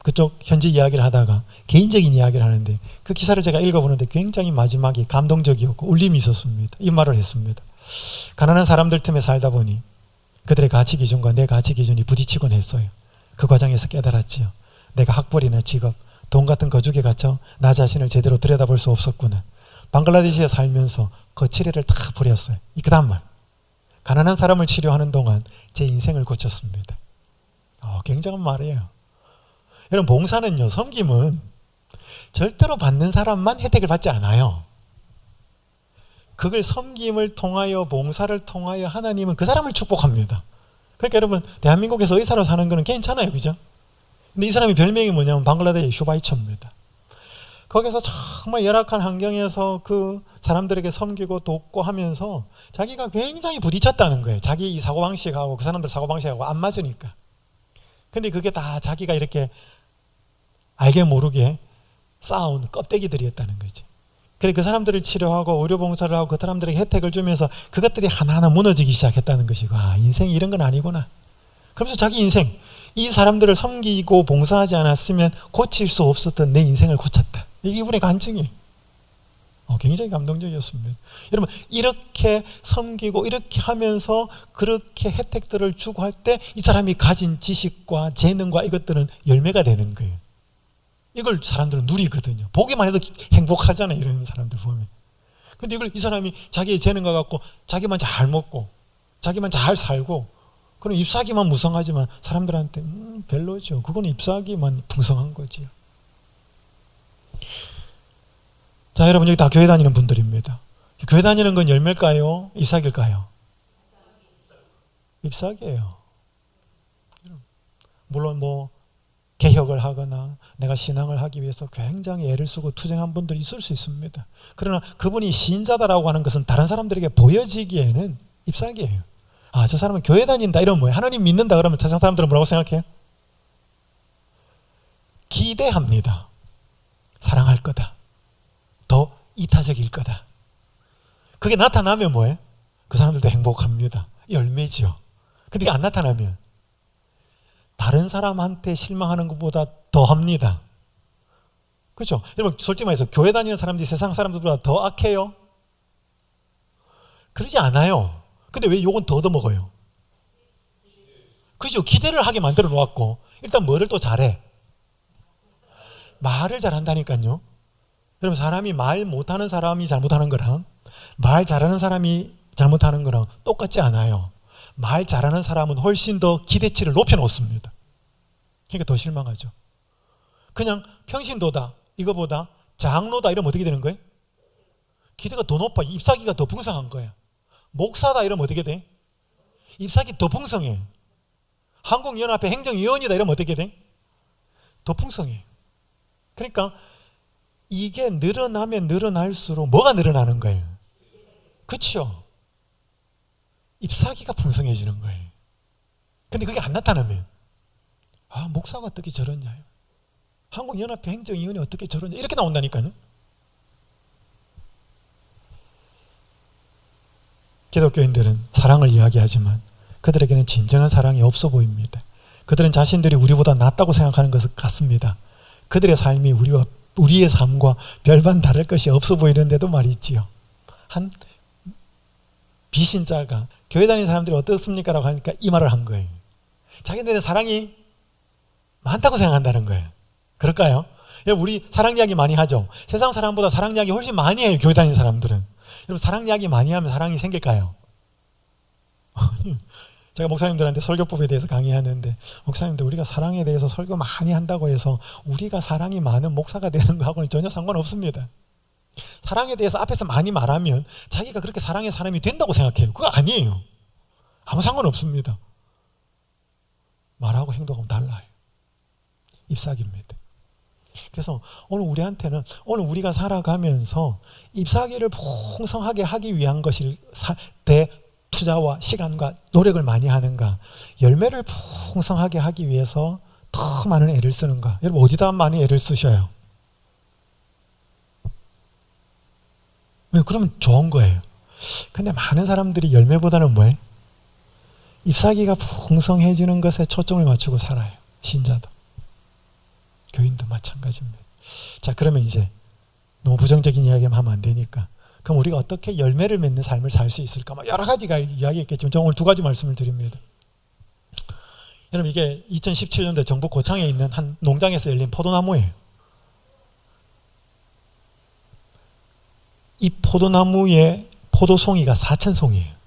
그쪽 현지 이야기를 하다가 개인적인 이야기를 하는데 그 기사를 제가 읽어보는데 굉장히 마지막에 감동적이었고 울림이 있었습니다. 이 말을 했습니다. 가난한 사람들 틈에 살다 보니 그들의 가치 기준과 내 가치 기준이 부딪히곤 했어요. 그 과정에서 깨달았지요. 내가 학벌이나 직업, 돈 같은 거죽에 갇혀 나 자신을 제대로 들여다볼 수 없었구나. 방글라데시에 살면서 거칠애를 다 버렸어요. 그 다음 말. 가난한 사람을 치료하는 동안 제 인생을 고쳤습니다. 굉장한 말이에요. 여러분, 봉사는요, 섬김은 절대로 받는 사람만 혜택을 받지 않아요. 그걸 섬김을 통하여 봉사를 통하여 하나님은 그 사람을 축복합니다. 그러니까 여러분 대한민국에서 의사로 사는 거는 괜찮아요. 그죠? 근데 이 사람이 별명이 뭐냐면 방글라데시 슈바이처입니다. 거기서 정말 열악한 환경에서 그 사람들에게 섬기고 돕고 하면서 자기가 굉장히 부딪혔다는 거예요. 자기 이 사고방식하고 그 사람들 사고방식하고 안 맞으니까. 근데 그게 다 자기가 이렇게 알게 모르게 쌓아온 껍데기들이었다는 거지. 그래 그 사람들을 치료하고 의료봉사를 하고 그 사람들에게 혜택을 주면서 그것들이 하나하나 무너지기 시작했다는 것이고, 아, 인생이 이런 건 아니구나. 그러면서 자기 인생, 이 사람들을 섬기고 봉사하지 않았으면 고칠 수 없었던 내 인생을 고쳤다. 이게 이분의 간증이에요. 굉장히 감동적이었습니다. 여러분 이렇게 섬기고 이렇게 하면서 그렇게 혜택들을 주고 할 때 이 사람이 가진 지식과 재능과 이것들은 열매가 되는 거예요. 이걸 사람들은 누리거든요. 보기만 해도 행복하잖아요. 이런 사람들 보면. 근데 이걸 이 사람이 자기의 재능과 갖고 자기만 잘 먹고 자기만 잘 살고 그럼 잎사귀만 무성하지만 사람들한테 별로죠. 그건 잎사귀만 풍성한 거지요. 자, 여러분 여기 다 교회 다니는 분들입니다. 교회 다니는 건 열매일까요? 잎사귀일까요? 잎사귀예요. 물론 뭐 개혁을 하거나 내가 신앙을 하기 위해서 굉장히 애를 쓰고 투쟁한 분들이 있을 수 있습니다. 그러나 그분이 신자다라고 하는 것은 다른 사람들에게 보여지기에는 잎사귀예요. 아, 저 사람은 교회 다닌다 이러면 뭐예요? 하나님 믿는다 그러면 세상 사람들은 뭐라고 생각해요? 기대합니다. 사랑할 거다. 더 이타적일 거다. 그게 나타나면 뭐예요? 그 사람들도 행복합니다. 열매죠. 근데 이게 안 나타나면 다른 사람한테 실망하는 것보다 더 합니다. 그렇죠? 여러분 솔직히 말해서 교회 다니는 사람들이 세상 사람들보다 더 악해요? 그러지 않아요. 근데 왜 욕은 더 얻어먹어요? 그죠? 기대를 하게 만들어 놓았고 일단 뭐를 또 잘해? 말을 잘한다니까요. 여러분 사람이 말 못하는 사람이 잘못하는 거랑 말 잘하는 사람이 잘못하는 거랑 똑같지 않아요. 말 잘하는 사람은 훨씬 더 기대치를 높여놓습니다. 그러니까 더 실망하죠. 그냥 평신도다 이거보다 장로다 이러면 어떻게 되는 거예요? 기대가 더 높아. 잎사귀가 더 풍성한 거예요. 목사다 이러면 어떻게 돼? 잎사귀 더 풍성해. 한국연합회 행정위원이다 이러면 어떻게 돼? 더 풍성해. 그러니까 이게 늘어나면 늘어날수록 뭐가 늘어나는 거예요? 그렇죠? 잎사귀가 풍성해지는 거예요. 근데 그게 안 나타나면 아, 목사가 어떻게 저러냐, 한국연합회 행정위원회 어떻게 저러냐 이렇게 나온다니까요. 기독교인들은 사랑을 이야기하지만 그들에게는 진정한 사랑이 없어 보입니다. 그들은 자신들이 우리보다 낫다고 생각하는 것 같습니다. 그들의 삶이 우리의 삶과 별반 다를 것이 없어 보이는데도 말이지요. 한 비신자가 교회 다니는 사람들이 어떻습니까? 라고 하니까 이 말을 한 거예요. 자기네들은 사랑이 많다고 생각한다는 거예요. 그럴까요? 우리 사랑 이야기 많이 하죠. 세상 사람보다 사랑 이야기 훨씬 많이 해요. 교회 다니는 사람들은. 여러분 사랑 이야기 많이 하면 사랑이 생길까요? 제가 목사님들한테 설교법에 대해서 강의하는데 목사님들 우리가 사랑에 대해서 설교 많이 한다고 해서 우리가 사랑이 많은 목사가 되는 거하고는 전혀 상관없습니다. 사랑에 대해서 앞에서 많이 말하면 자기가 그렇게 사랑의 사람이 된다고 생각해요. 그거 아니에요. 아무 상관없습니다. 말하고 행동하고 달라요. 잎사귀입니다. 그래서 오늘 우리한테는 오늘 우리가 살아가면서 잎사귀를 풍성하게 하기 위한 것일 때 투자와 시간과 노력을 많이 하는가, 열매를 풍성하게 하기 위해서 더 많은 애를 쓰는가. 여러분 어디다 많이 애를 쓰셔요? 그러면 좋은 거예요. 근데 많은 사람들이 열매보다는 뭐예요? 잎사귀가 풍성해지는 것에 초점을 맞추고 살아요. 신자도 교인도 마찬가지입니다. 자, 그러면 이제 너무 부정적인 이야기만 하면 안 되니까 그럼 우리가 어떻게 열매를 맺는 삶을 살 수 있을까? 여러 가지가 이야기했겠지만 저는 오늘 두 가지 말씀을 드립니다. 여러분 이게 2017년도에 전북 고창에 있는 한 농장에서 열린 포도나무예요. 이 포도나무의 포도송이가 4,000송이에요.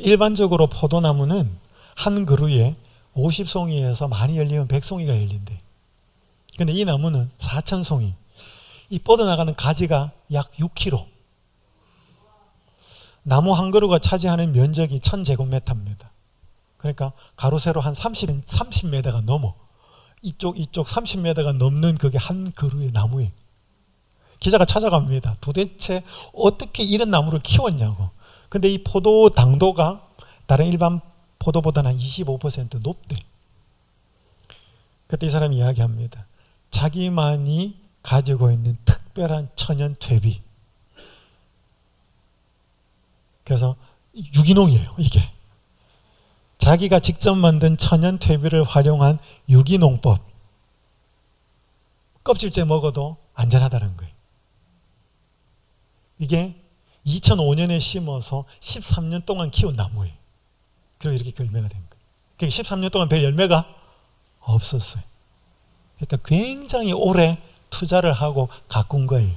일반적으로 포도나무는 한 그루에 50송이에서 많이 열리면 100송이가 열린대. 근데 이 나무는 4,000송이. 이 뻗어나가는 가지가 약 6kg. 나무 한 그루가 차지하는 면적이 1000제곱미터입니다. 그러니까 가로 세로 한 30m가 넘어. 이쪽 30m가 넘는 그게 한 그루의 나무예요. 기자가 찾아갑니다. 도대체 어떻게 이런 나무를 키웠냐고. 근데 이 포도 당도가 다른 일반 포도보다는 한 25% 높대. 그때 이 사람이 이야기합니다. 자기만이 가지고 있는 특별한 천연 퇴비. 그래서 유기농이에요, 이게. 자기가 직접 만든 천연 퇴비를 활용한 유기농법. 껍질째 먹어도 안전하다는 거예요. 이게 2005년에 심어서 13년 동안 키운 나무예요. 그리고 이렇게 열매가 된 거예요. 그러니까 13년 동안 별 열매가 없었어요. 그러니까 굉장히 오래 투자를 하고 가꾼 거예요.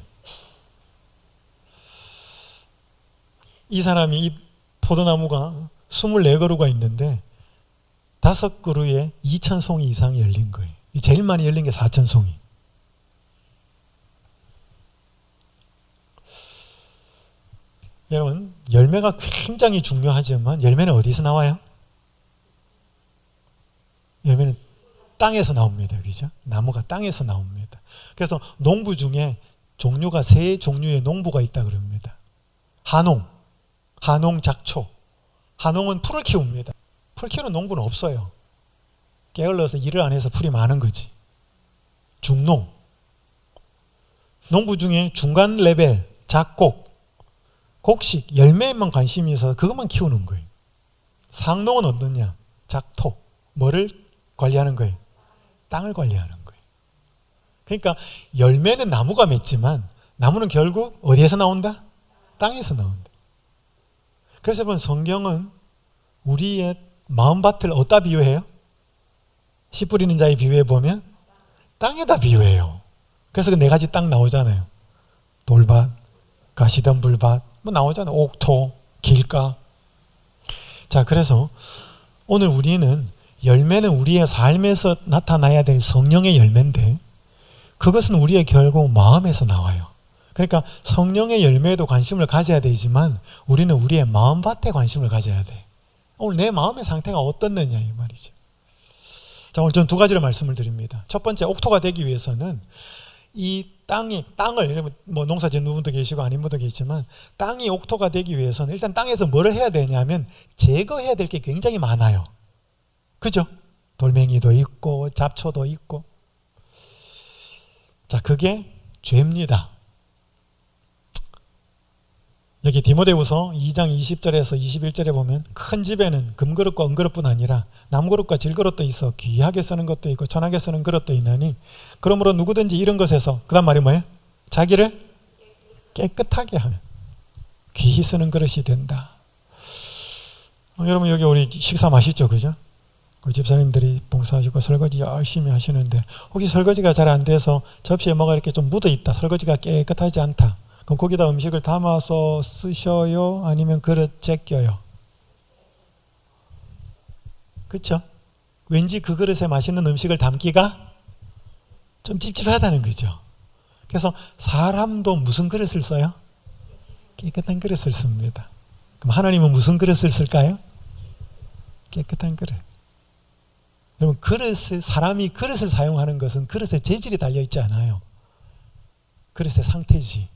이 사람이 이 포도나무가 24그루가 있는데 5그루에 2000송이 이상이 열린 거예요. 제일 많이 열린 게 4000송이. 여러분, 열매가 굉장히 중요하지만 열매는 어디서 나와요? 열매는 땅에서 나옵니다. 그죠? 나무가 땅에서 나옵니다. 그래서 농부 중에 종류가 3종류의 농부가 있다 그럽니다. 한농, 작초. 한농은 풀을 키웁니다. 풀 키우는 농부는 없어요. 게을러서 일을 안 해서 풀이 많은 거지. 중농. 농부 중에 중간 레벨, 작곡, 곡식, 열매에만 관심이 있어서 그것만 키우는 거예요. 상농은 어떠냐? 작토. 뭐를 관리하는 거예요? 땅을 관리하는 거예요. 그러니까 열매는 나무가 맺지만 나무는 결국 어디에서 나온다? 땅에서 나온다. 그래서 여러분, 성경은 우리의 마음밭을 어디다 비유해요? 씨 뿌리는 자에 비유해 보면 땅에다 비유해요. 그래서 그 4가지 땅 나오잖아요. 돌밭, 가시덤불밭, 뭐 나오잖아요. 옥토, 길가. 자, 그래서 오늘 우리는 열매는 우리의 삶에서 나타나야 될 성령의 열매인데 그것은 우리의 결국 마음에서 나와요. 그러니까 성령의 열매에도 관심을 가져야 되지만 우리는 우리의 마음밭에 관심을 가져야 돼. 오늘 내 마음의 상태가 어떻느냐 이 말이죠. 자, 오늘 저는 2가지를 말씀을 드립니다. 첫 번째, 옥토가 되기 위해서는 이 땅을 뭐 농사 짓는 분도 계시고 아닌 분도 계시지만 땅이 옥토가 되기 위해서는 일단 땅에서 뭐를 해야 되냐면 제거해야 될 게 굉장히 많아요. 그죠? 돌멩이도 있고 잡초도 있고. 자, 그게 죄입니다. 여기 디모데후서 2장 20절에서 21절에 보면 큰 집에는 금그릇과 은그릇뿐 아니라 남그릇과 질그릇도 있어 귀하게 쓰는 것도 있고 천하게 쓰는 그릇도 있나니 그러므로 누구든지 이런 것에서 그 다음 말이 뭐예요? 자기를 깨끗하게 하면 귀히 쓰는 그릇이 된다. 여러분, 여기 우리 식사 맛있죠, 그죠? 우리 집사님들이 봉사하시고 설거지 열심히 하시는데 혹시 설거지가 잘 안 돼서 접시에 뭐가 이렇게 좀 묻어 있다, 설거지가 깨끗하지 않다, 그럼 거기다 음식을 담아서 쓰셔요? 아니면 그릇 제껴요? 그렇죠? 왠지 그 그릇에 맛있는 음식을 담기가 좀 찝찝하다는 거죠. 그래서 사람도 무슨 그릇을 써요? 깨끗한 그릇을 씁니다. 그럼 하나님은 무슨 그릇을 쓸까요? 깨끗한 그릇. 여러분, 사람이 그릇을 사용하는 것은 그릇의 재질이 달려있지 않아요. 그릇의 상태지.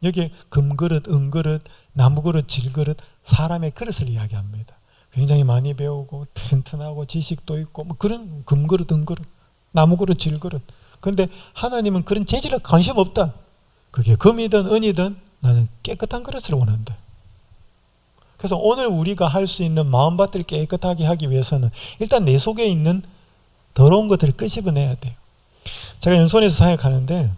여기에 금그릇, 은그릇, 나무그릇, 질그릇, 사람의 그릇을 이야기합니다. 굉장히 많이 배우고 튼튼하고 지식도 있고 뭐 그런 금그릇, 은그릇, 나무그릇, 질그릇. 그런데 하나님은 그런 재질에 관심 없다. 그게 금이든 은이든 나는 깨끗한 그릇을 원한다. 그래서 오늘 우리가 할 수 있는 마음밭을 깨끗하게 하기 위해서는 일단 내 속에 있는 더러운 것들을 끄집어내야 돼요. 제가 연수원에서 사역하는데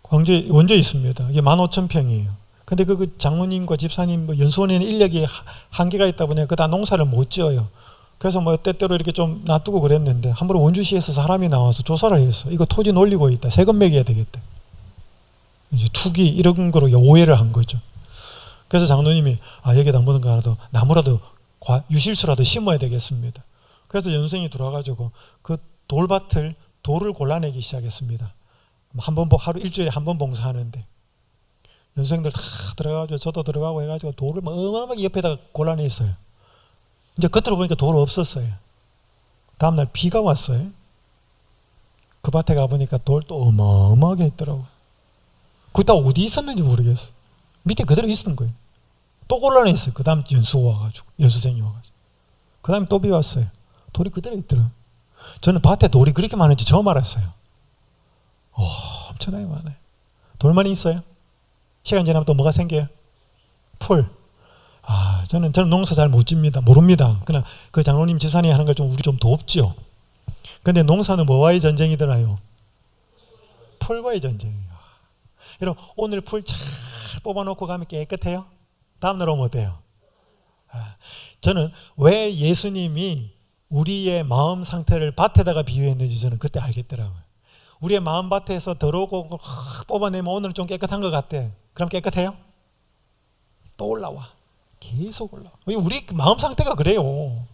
광주에 원조 있습니다. 이게 15,000평이에요. 근데 그 장모님과 집사님 뭐 연수원에는 인력이 한계가 있다 보니 그 다 농사를 못 지어요. 그래서 뭐 때때로 이렇게 좀 놔두고 그랬는데 한 번 원주시에서 사람이 나와서 조사를 했어. 이거 토지 놀리고 있다. 세금 매겨야 되겠다. 이제 투기 이런 거로 오해를 한 거죠. 그래서 장로님이 여기다 나무라도 유실수라도 심어야 되겠습니다. 그래서 연생이 들어와가지고 그 돌밭을 돌을 골라내기 시작했습니다. 하루 일주일에 한 번 봉사하는데 연수생들 다 들어가가지고 저도 들어가고 해가지고 돌을 어마어마하게 옆에다가 골라내 있어요. 이제 겉으로 보니까 돌 없었어요. 다음날 비가 왔어요. 그 밭에 가보니까 돌 또 어마어마하게 있더라고요. 그다 어디 있었는지 모르겠어요. 밑에 그대로 있었던 거예요. 또 골라내 있어요. 그 다음 연수가 와가지고, 연수생이 와가지고. 그 다음에 또 비 왔어요. 돌이 그대로 있더라고요. 저는 밭에 돌이 그렇게 많은지 처음 알았어요. 엄청나게 많아요. 돌만 있어요. 시간 지나면 또 뭐가 생겨요? 풀. 저는 농사 잘 못 짓니다. 모릅니다. 그냥 그 장로님 집사님 하는 걸 우리 좀 돕죠. 근데 농사는 뭐와의 전쟁이더라요? 풀과의 전쟁이에요. 여러분, 오늘 풀 잘 뽑아놓고 가면 깨끗해요? 다음날 오면 어때요? 저는 왜 예수님이 우리의 마음 상태를 밭에다가 비유했는지 저는 그때 알겠더라고요. 우리의 마음 밭에서 더러우고 뽑아내면 오늘 좀 깨끗한 것 같아. 그럼 깨끗해요? 또 올라와. 계속 올라와. 우리 마음 상태가 그래요.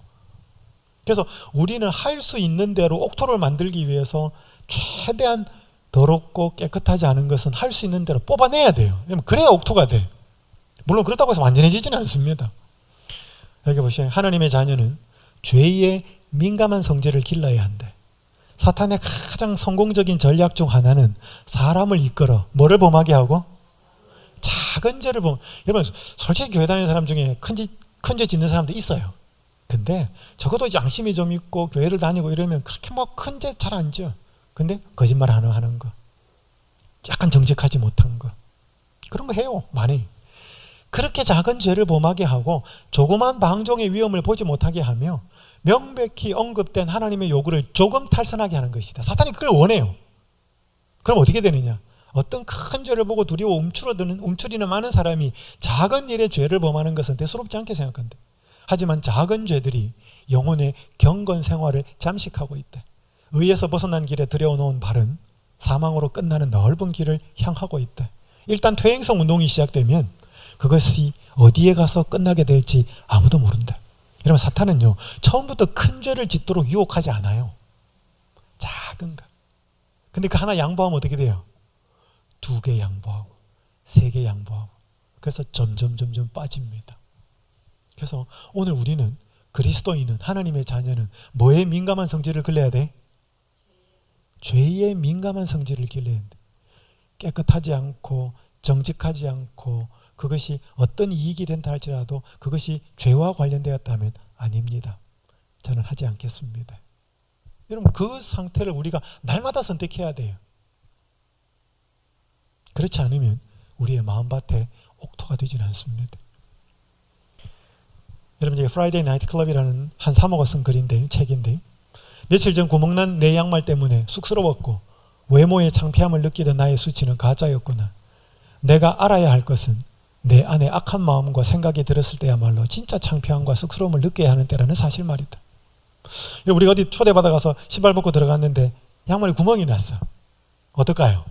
그래서 우리는 할 수 있는 대로 옥토를 만들기 위해서 최대한 더럽고 깨끗하지 않은 것은 할 수 있는 대로 뽑아내야 돼요. 그래야 옥토가 돼. 물론 그렇다고 해서 완전해지지는 않습니다. 여기 보시면 하나님의 자녀는 죄의 민감한 성질을 길러야 한대. 사탄의 가장 성공적인 전략 중 하나는 사람을 이끌어 뭐를 범하게 하고 작은 죄를 여러분 솔직히 교회 다니는 사람 중에 큰 죄 짓는 사람도 있어요. 근데 적어도 양심이 좀 있고 교회를 다니고 이러면 그렇게 큰 죄 잘 안 지어. 근데 거짓말 하는 거, 약간 정직하지 못한 거, 그런 거 해요. 많이. 그렇게 작은 죄를 범하게 하고 조그만 방종의 위험을 보지 못하게 하며 명백히 언급된 하나님의 요구를 조금 탈선하게 하는 것이다. 사탄이 그걸 원해요. 그럼 어떻게 되느냐? 어떤 큰 죄를 보고 두려워 움츠리는 많은 사람이 작은 일에 죄를 범하는 것은 대수롭지 않게 생각한대. 하지만 작은 죄들이 영혼의 경건 생활을 잠식하고 있대. 의에서 벗어난 길에 들여놓은 발은 사망으로 끝나는 넓은 길을 향하고 있대. 일단 퇴행성 운동이 시작되면 그것이 어디에 가서 끝나게 될지 아무도 모른다. 여러분, 사탄은요 처음부터 큰 죄를 짓도록 유혹하지 않아요. 작은 거. 근데 그 하나 양보하면 어떻게 돼요? 2개 양보하고 3개 양보하고, 그래서 점점 빠집니다. 그래서 오늘 우리는, 그리스도인은, 하나님의 자녀는 뭐에 민감한 성질을 길러야 돼? 죄에 민감한 성질을 길러야 돼. 깨끗하지 않고 정직하지 않고 그것이 어떤 이익이 된다 할지라도 그것이 죄와 관련되었다면 아닙니다. 저는 하지 않겠습니다. 여러분, 그 상태를 우리가 날마다 선택해야 돼요. 그렇지 않으면 우리의 마음밭에 옥토가 되지는 않습니다. 여러분, 이게 프라이데이 나이트 클럽이라는 한 사모가 쓴 글인데, 책인데, 며칠 전 구멍난 내 양말 때문에 쑥스러웠고 외모의 창피함을 느끼던 나의 수치는 가짜였구나. 내가 알아야 할 것은 내 안에 악한 마음과 생각이 들었을 때야말로 진짜 창피함과 쑥스러움을 느껴야 하는 때라는 사실 말이다. 우리가 어디 초대받아 가서 신발 벗고 들어갔는데 양말에 구멍이 났어. 어떨까요?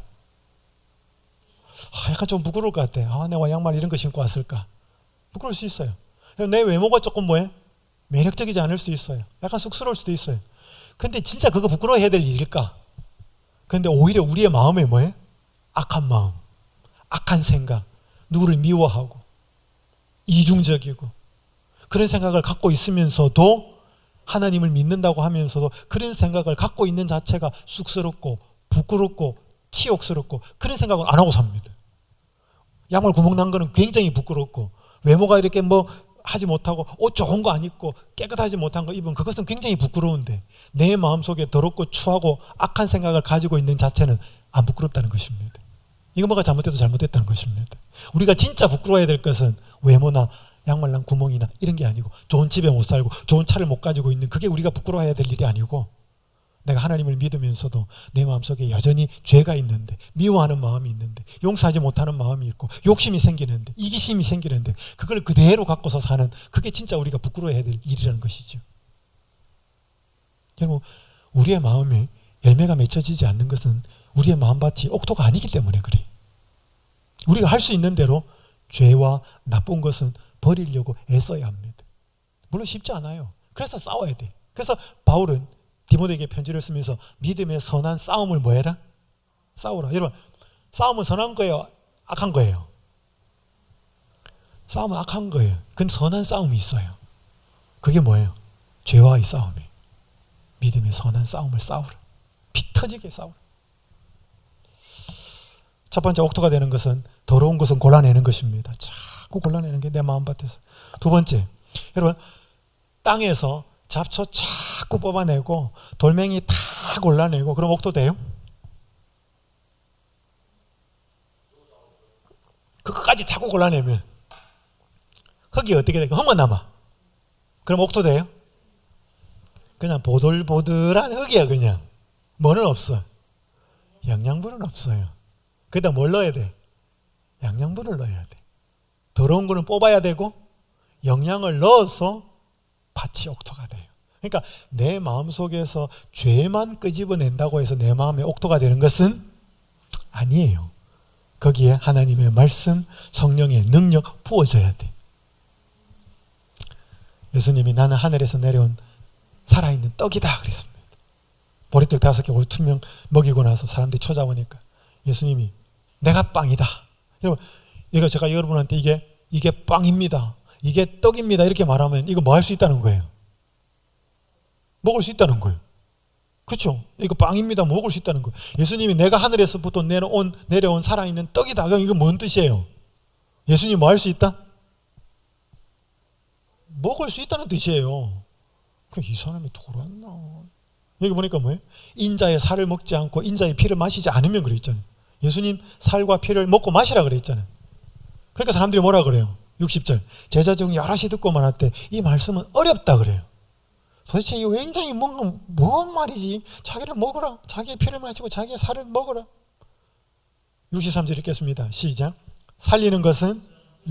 약간 좀 부끄러울 것 같아. 내가 양말 이런 거 신고 왔을까? 부끄러울 수 있어요. 내 외모가 조금 매력적이지 않을 수 있어요. 약간 쑥스러울 수도 있어요. 근데 진짜 그거 부끄러워해야 될 일일까? 근데 오히려 우리의 마음에 악한 마음, 악한 생각, 누구를 미워하고 이중적이고 그런 생각을 갖고 있으면서도, 하나님을 믿는다고 하면서도 그런 생각을 갖고 있는 자체가 쑥스럽고 부끄럽고 치욕스럽고, 그런 생각을 안 하고 삽니다. 양말 구멍 난 거는 굉장히 부끄럽고, 외모가 이렇게 하지 못하고 옷 좋은 거 안 입고 깨끗하지 못한 거 입은 그것은 굉장히 부끄러운데, 내 마음속에 더럽고 추하고 악한 생각을 가지고 있는 자체는 안 부끄럽다는 것입니다. 이거 뭐가 잘못돼도 잘못됐다는 것입니다. 우리가 진짜 부끄러워야 될 것은 외모나 양말난 구멍이나 이런 게 아니고, 좋은 집에 못 살고 좋은 차를 못 가지고 있는, 그게 우리가 부끄러워해야 될 일이 아니고, 내가 하나님을 믿으면서도 내 마음속에 여전히 죄가 있는데, 미워하는 마음이 있는데, 용서하지 못하는 마음이 있고, 욕심이 생기는데, 이기심이 생기는데, 그걸 그대로 갖고서 사는, 그게 진짜 우리가 부끄러워해야 될 일이라는 것이죠. 여러분, 우리의 마음에 열매가 맺혀지지 않는 것은 우리의 마음밭이 옥토가 아니기 때문에 그래. 우리가 할 수 있는 대로 죄와 나쁜 것은 버리려고 애써야 합니다. 물론 쉽지 않아요. 그래서 싸워야 돼. 그래서 바울은 디모데에게 편지를 쓰면서 믿음의 선한 싸움을 뭐해라? 싸우라. 여러분, 싸움은 선한 거예요? 악한 거예요? 싸움은 악한 거예요. 근데 선한 싸움이 있어요. 그게 뭐예요? 죄와의 싸움이에요. 믿음의 선한 싸움을 싸우라. 피 터지게 싸우라. 첫 번째 옥토가 되는 것은 더러운 것은 골라내는 것입니다. 자꾸 골라내는 게 내 마음밭에서. 두 번째, 여러분, 땅에서 잡초 자꾸 뽑아내고 돌멩이 다 골라내고 그럼 옥토 돼요? 그것까지 자꾸 골라내면 흙이 어떻게 될까? 흙만 남아. 그럼 옥토 돼요? 그냥 보들보들한 흙이야. 그냥 뭐는 없어. 영양분은 없어요. 그러다 뭘 넣어야 돼? 영양분을 넣어야 돼. 더러운 거는 뽑아야 되고 영양을 넣어서 밭이 옥토가 돼요. 그러니까 내 마음속에서 죄만 끄집어낸다고 해서 내 마음에 옥토가 되는 것은 아니에요. 거기에 하나님의 말씀, 성령의 능력 부어져야 돼. 예수님이 나는 하늘에서 내려온 살아있는 떡이다 그랬습니다. 보리떡 5개 올투명 먹이고 나서 사람들이 쳐다보니까 예수님이 내가 빵이다. 여러분, 이거 제가 여러분한테 이게 빵입니다. 이게 떡입니다. 이렇게 말하면 이거 뭐 할 수 있다는 거예요? 먹을 수 있다는 거예요. 그렇죠? 이거 빵입니다. 먹을 수 있다는 거예요. 예수님이 내가 하늘에서부터 내려온 살아있는 떡이다. 그럼 이거 뭔 뜻이에요? 예수님이 뭐 할 수 있다? 먹을 수 있다는 뜻이에요. 이 사람이 돌았나? 여기 보니까 뭐예요? 인자의 살을 먹지 않고 인자의 피를 마시지 않으면 그랬잖아요. 예수님 살과 피를 먹고 마시라 그랬잖아요. 그러니까 사람들이 뭐라 그래요? 60절 제자 중 여럿이 듣고만 할때 이 말씀은 어렵다 그래요. 도대체 이 굉장히 뭔 말이지? 자기를 먹어라. 자기의 피를 마시고 자기의 살을 먹어라. 63절 읽겠습니다. 시작. 살리는 것은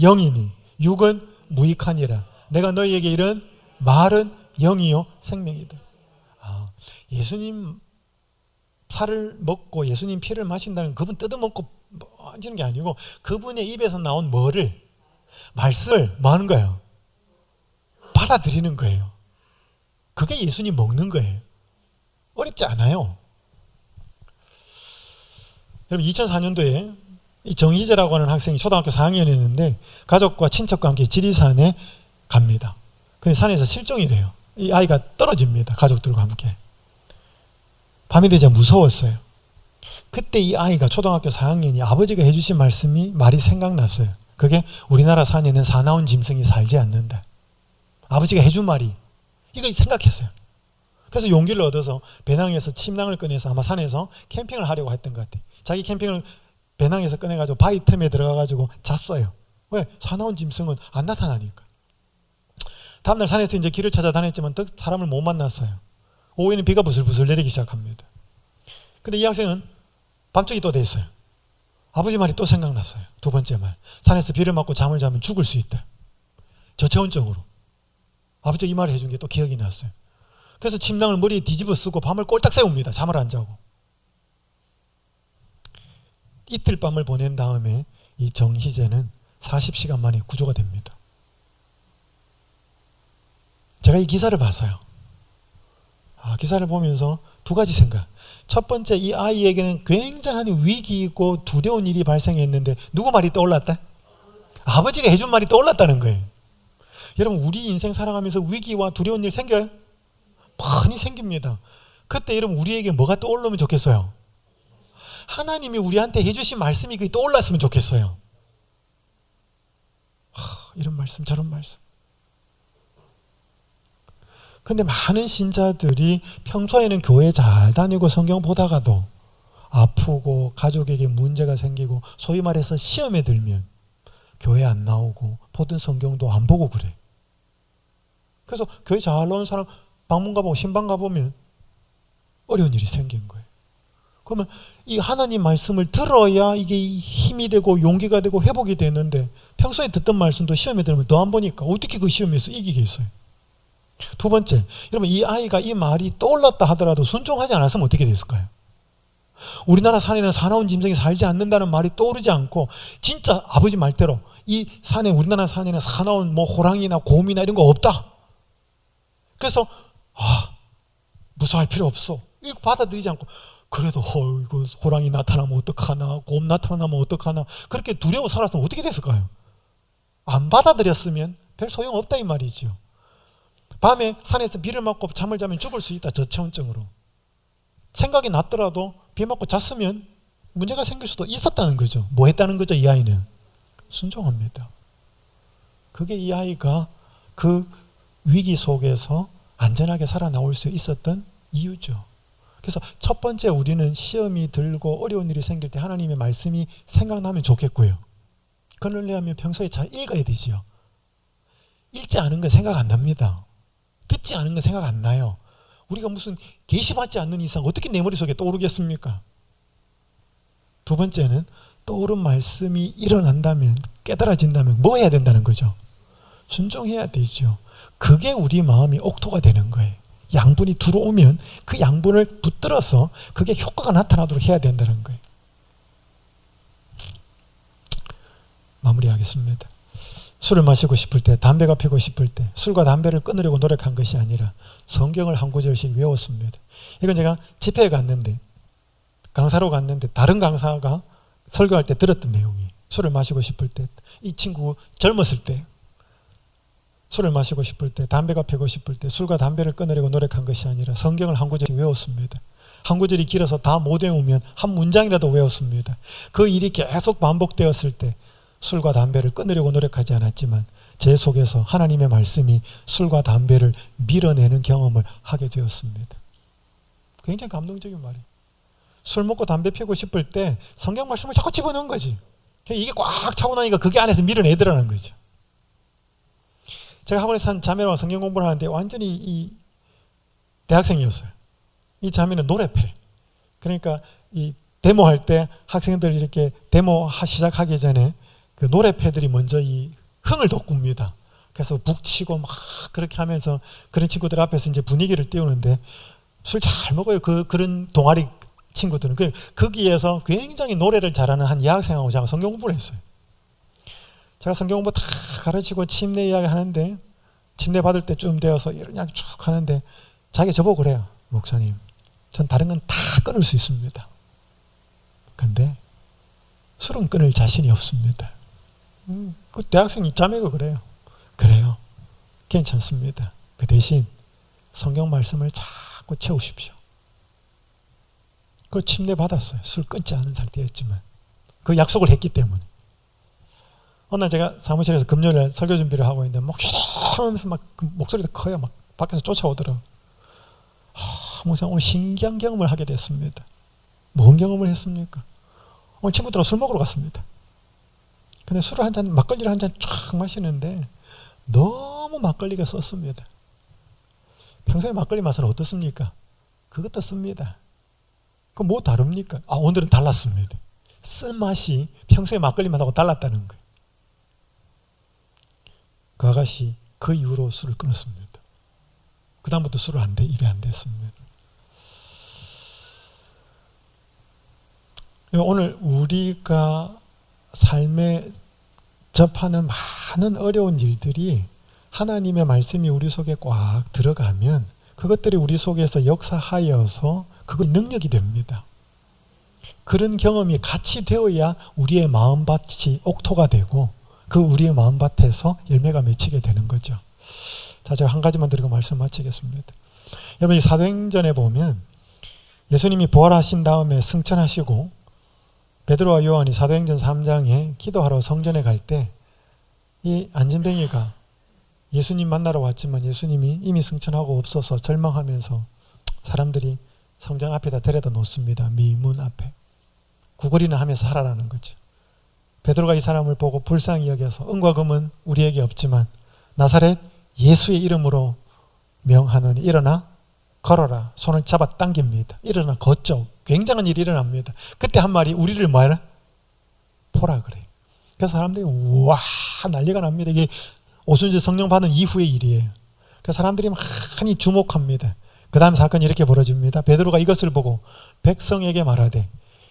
영이니 육은 무익하니라. 내가 너희에게 이른 말은 영이요 생명이다. 예수님 살을 먹고 예수님 피를 마신다는 그분 뜯어먹고 하시는 게 아니고 그분의 입에서 나온 말씀을 뭐 하는 거예요? 받아들이는 거예요. 그게 예수님 먹는 거예요. 어렵지 않아요. 여러분 2004년도에 이 정희재라고 하는 학생이 초등학교 4학년이었는데 가족과 친척과 함께 지리산에 갑니다. 근데 산에서 실종이 돼요. 이 아이가 떨어집니다. 가족들과 함께. 밤이 되자 무서웠어요. 그때 이 아이가 초등학교 4학년이 아버지가 해주신 말이 생각났어요. 그게 우리나라 산에는 사나운 짐승이 살지 않는다. 아버지가 해준 말이 이걸 생각했어요. 그래서 용기를 얻어서 배낭에서 침낭을 꺼내서 아마 산에서 캠핑을 하려고 했던 것 같아요. 자기 캠핑을 배낭에서 꺼내가지고 바위 틈에 들어가가지고 잤어요. 왜? 사나운 짐승은 안 나타나니까. 다음날 산에서 이제 길을 찾아다녔지만 사람을 못 만났어요. 오후에는 비가 부슬부슬 내리기 시작합니다. 근데 이 학생은 밤중이 또 됐어요. 아버지 말이 또 생각났어요. 두 번째 말. 산에서 비를 맞고 잠을 자면 죽을 수 있다. 저체온증으로. 아버지가 이 말을 해준 게 또 기억이 났어요. 그래서 침낭을 머리에 뒤집어 쓰고 밤을 꼴딱 세웁니다. 잠을 안 자고. 이틀 밤을 보낸 다음에 이 정희재는 40시간 만에 구조가 됩니다. 제가 이 기사를 봤어요. 기사를 보면서 두 가지 생각. 첫 번째, 이 아이에게는 굉장한 위기이고 두려운 일이 발생했는데 누구 말이 떠올랐다? 아버지가 해준 말이 떠올랐다는 거예요. 여러분, 우리 인생 살아가면서 위기와 두려운 일 생겨요? 많이 생깁니다. 그때 여러분 우리에게 뭐가 떠오르면 좋겠어요? 하나님이 우리한테 해주신 말씀이 그게 떠올랐으면 좋겠어요. 이런 말씀 저런 말씀. 근데 많은 신자들이 평소에는 교회 잘 다니고 성경 보다가도 아프고 가족에게 문제가 생기고 소위 말해서 시험에 들면 교회 안 나오고 보던 성경도 안 보고 그래. 그래서 교회 잘 나오는 사람 방문 가보고 신방 가보면 어려운 일이 생긴 거예요. 그러면 이 하나님 말씀을 들어야 이게 힘이 되고 용기가 되고 회복이 되는데 평소에 듣던 말씀도 시험에 들면 더 안 보니까 어떻게 그 시험에서 이기겠어요? 두 번째, 여러분 이 아이가 이 말이 떠올랐다 하더라도 순종하지 않았으면 어떻게 됐을까요? 우리나라 산에는 사나운 짐승이 살지 않는다는 말이 떠오르지 않고 진짜 아버지 말대로 이 산에 우리나라 산에는 사나운 호랑이나 곰이나 이런 거 없다. 그래서 무서워할 필요 없어. 이거 받아들이지 않고 그래도 이거 호랑이 나타나면 어떡하나, 곰 나타나면 어떡하나, 그렇게 두려워 살았으면 어떻게 됐을까요? 안 받아들였으면 별 소용없다 이 말이죠. 밤에 산에서 비를 맞고 잠을 자면 죽을 수 있다, 저체온증으로. 생각이 났더라도 비 맞고 잤으면 문제가 생길 수도 있었다는 거죠. 뭐 했다는 거죠? 이 아이는 순종합니다. 그게 이 아이가 그 위기 속에서 안전하게 살아나올 수 있었던 이유죠. 그래서 첫 번째, 우리는 시험이 들고 어려운 일이 생길 때 하나님의 말씀이 생각나면 좋겠고요. 그러려면 평소에 잘 읽어야 되지요. 읽지 않은 건 생각 안 납니다. 듣지 않은 건 생각 안 나요. 우리가 무슨 계시받지 않는 이상 어떻게 내 머릿속에 떠오르겠습니까? 두 번째는 떠오른 말씀이 일어난다면, 깨달아진다면 뭐 해야 된다는 거죠? 순종해야 되죠. 그게 우리 마음이 옥토가 되는 거예요. 양분이 들어오면 그 양분을 붙들어서 그게 효과가 나타나도록 해야 된다는 거예요. 마무리하겠습니다. 술을 마시고 싶을 때, 담배가 피고 싶을 때 술과 담배를 끊으려고 노력한 것이 아니라 성경을 한 구절씩 외웠습니다. 이건 제가 집회에 갔는데, 강사로 갔는데 다른 강사가 설교할 때 들었던 내용이에요. 술을 마시고 싶을 때, 이 친구 젊었을 때 술을 마시고 싶을 때, 담배가 피고 싶을 때 술과 담배를 끊으려고 노력한 것이 아니라 성경을 한 구절씩 외웠습니다. 한 구절이 길어서 다 못 외우면 한 문장이라도 외웠습니다. 그 일이 계속 반복되었을 때 술과 담배를 끊으려고 노력하지 않았지만 제 속에서 하나님의 말씀이 술과 담배를 밀어내는 경험을 하게 되었습니다. 굉장히 감동적인 말이에요. 술 먹고 담배 피우고 싶을 때 성경 말씀을 자꾸 집어넣은 거지. 이게 꽉 차고 나니까 그게 안에서 밀어내더라는 거죠. 제가 학원에서 한 자매와 성경 공부를 하는데 완전히 이 대학생이었어요. 이 자매는 노래패. 그러니까 이 데모할 때 학생들 이렇게 데모 시작하기 전에 그 노래패들이 먼저 이 흥을 돋굽니다. 그래서 북치고 막 그렇게 하면서 그런 친구들 앞에서 이제 분위기를 띄우는데 술 잘 먹어요. 그런 동아리 친구들은. 거기에서 굉장히 노래를 잘하는 한 여학생하고 제가 성경 공부를 했어요. 제가 성경 공부 다 가르치고 침례 이야기 하는데, 침례 받을 때쯤 되어서 이런 이야기 쭉 하는데 자기가 저보고 그래요. 목사님, 전 다른 건 다 끊을 수 있습니다. 근데 술은 끊을 자신이 없습니다. 그 대학생 자매가 그래요. 그래요. 괜찮습니다. 그 대신 성경 말씀을 자꾸 채우십시오. 그걸 침례 받았어요. 술 끊지 않은 상태였지만 그 약속을 했기 때문에. 어느 날 제가 사무실에서 금요일에 설교 준비를 하고 있는데 목소리하면서 막 목소리도 커요. 막 밖에서 쫓아오더라고요. 목사님 오늘 신기한 경험을 하게 됐습니다. 뭔 경험을 했습니까? 오늘 친구들하고 술 먹으러 갔습니다. 근데 술을 한 잔, 막걸리를 한 잔 쫙 마시는데 너무 막걸리가 썼습니다. 평소에 막걸리 맛은 어떻습니까? 그것도 씁니다. 그럼 뭐 다릅니까? 오늘은 달랐습니다. 쓴맛이 평소에 막걸리 맛하고 달랐다는 거예요. 그 아가씨 그 이후로 술을 끊었습니다. 그 다음부터 술을 입에 안 댔습니다. 오늘 우리가 삶에 접하는 많은 어려운 일들이 하나님의 말씀이 우리 속에 꽉 들어가면 그것들이 우리 속에서 역사하여서 그거 능력이 됩니다. 그런 경험이 같이 되어야 우리의 마음밭이 옥토가 되고 그 우리의 마음밭에서 열매가 맺히게 되는 거죠. 자, 제가 한 가지만 드리고 말씀 마치겠습니다. 여러분, 이 사도행전에 보면 예수님이 부활하신 다음에 승천하시고 베드로와 요한이 사도행전 3장에 기도하러 성전에 갈 때 이 안진뱅이가 예수님 만나러 왔지만 예수님이 이미 승천하고 없어서 절망하면서 사람들이 성전 앞에다 데려다 놓습니다. 미문 앞에. 구걸이나 하면서 살아라는 거죠. 베드로가 이 사람을 보고 불쌍히 여겨서 은과 금은 우리에게 없지만 나사렛 예수의 이름으로 명하노니 일어나 걸어라. 손을 잡아 당깁니다. 일어나 걷죠. 굉장한 일이 일어납니다. 그때 한 말이 우리를 뭐하라? 보라 그래요. 그래서 사람들이 우와 난리가 납니다. 이게 오순절 성령 받은 이후의 일이에요. 그래서 사람들이 많이 주목합니다. 그 다음 사건이 이렇게 벌어집니다. 베드로가 이것을 보고 백성에게 말하되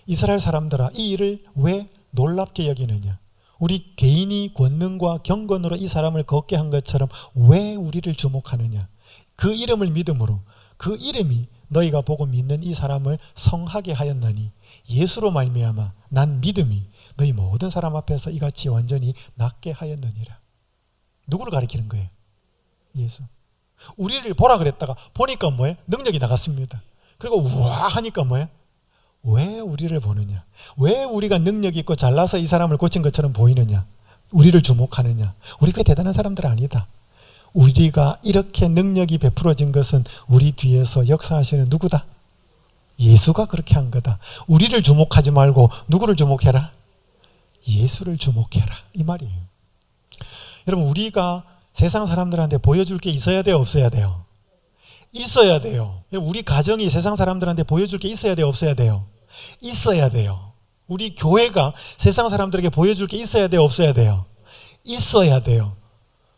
이스라엘 사람들아 이 일을 왜 놀랍게 여기느냐. 우리 개인이 권능과 경건으로 이 사람을 걷게 한 것처럼 왜 우리를 주목하느냐. 그 이름을 믿음으로 그 이름이 너희가 보고 믿는 이 사람을 성하게 하였나니 예수로 말미암아 난 믿음이 너희 모든 사람 앞에서 이같이 완전히 낫게 하였느니라. 누구를 가리키는 거예요? 예수. 우리를 보라 그랬다가 보니까 뭐예요? 능력이 나갔습니다. 그리고 우와 하니까 뭐예요? 왜 우리를 보느냐? 왜 우리가 능력이 있고 잘나서 이 사람을 고친 것처럼 보이느냐? 우리를 주목하느냐? 우리가 대단한 사람들 아니다. 우리가 이렇게 능력이 베풀어진 것은 우리 뒤에서 역사하시는 누구다? 예수가 그렇게 한 거다. 우리를 주목하지 말고 누구를 주목해라? 예수를 주목해라. 이 말이에요. 여러분, 우리가 세상 사람들한테 보여줄 게 있어야 돼요? 없어야 돼요? 있어야 돼요. 우리 가정이 세상 사람들한테 보여줄 게 있어야 돼요? 없어야 돼요? 있어야 돼요. 우리 교회가 세상 사람들에게 보여줄 게 있어야 돼요? 없어야 돼요? 있어야 돼요.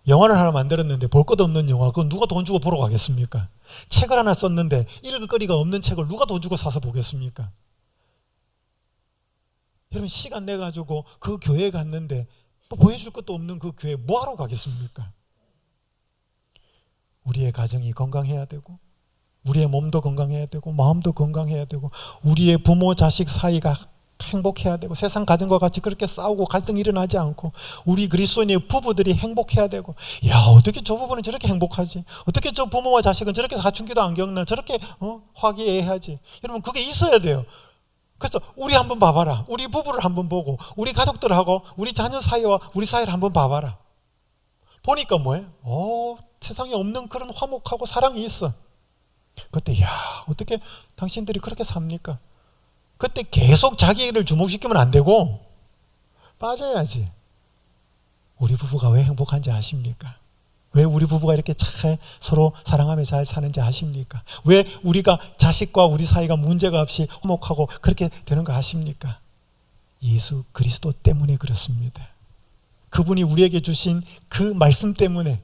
영화를 하나 만들었는데 볼 것 없는 영화, 그건 누가 돈 주고 보러 가겠습니까? 책을 하나 썼는데 읽을 거리가 없는 책을 누가 돈 주고 사서 보겠습니까? 여러분, 시간 내가지고 그 교회에 갔는데 보여줄 것도 없는 그 교회 뭐하러 가겠습니까? 우리의 가정이 건강해야 되고, 우리의 몸도 건강해야 되고, 마음도 건강해야 되고, 우리의 부모 자식 사이가 행복해야 되고, 세상 가정과 같이 그렇게 싸우고 갈등이 일어나지 않고, 우리 그리스도인의 부부들이 행복해야 되고, 야, 어떻게 저 부부는 저렇게 행복하지? 어떻게 저 부모와 자식은 저렇게 사춘기도 안 겪나? 저렇게 화기애애하지? 여러분, 그게 있어야 돼요. 그래서 우리 한번 봐봐라. 우리 부부를 한번 보고, 우리 가족들하고 우리 자녀 사이와 우리 사이를 한번 봐봐라. 보니까 뭐예요? 세상에 없는 그런 화목하고 사랑이 있어. 그때 야, 어떻게 당신들이 그렇게 삽니까? 그때 계속 자기를 주목시키면 안 되고 빠져야지. 우리 부부가 왜 행복한지 아십니까? 왜 우리 부부가 이렇게 잘 서로 사랑하며 잘 사는지 아십니까? 왜 우리가 자식과 우리 사이가 문제가 없이 화목하고 그렇게 되는 거 아십니까? 예수 그리스도 때문에 그렇습니다. 그분이 우리에게 주신 그 말씀 때문에,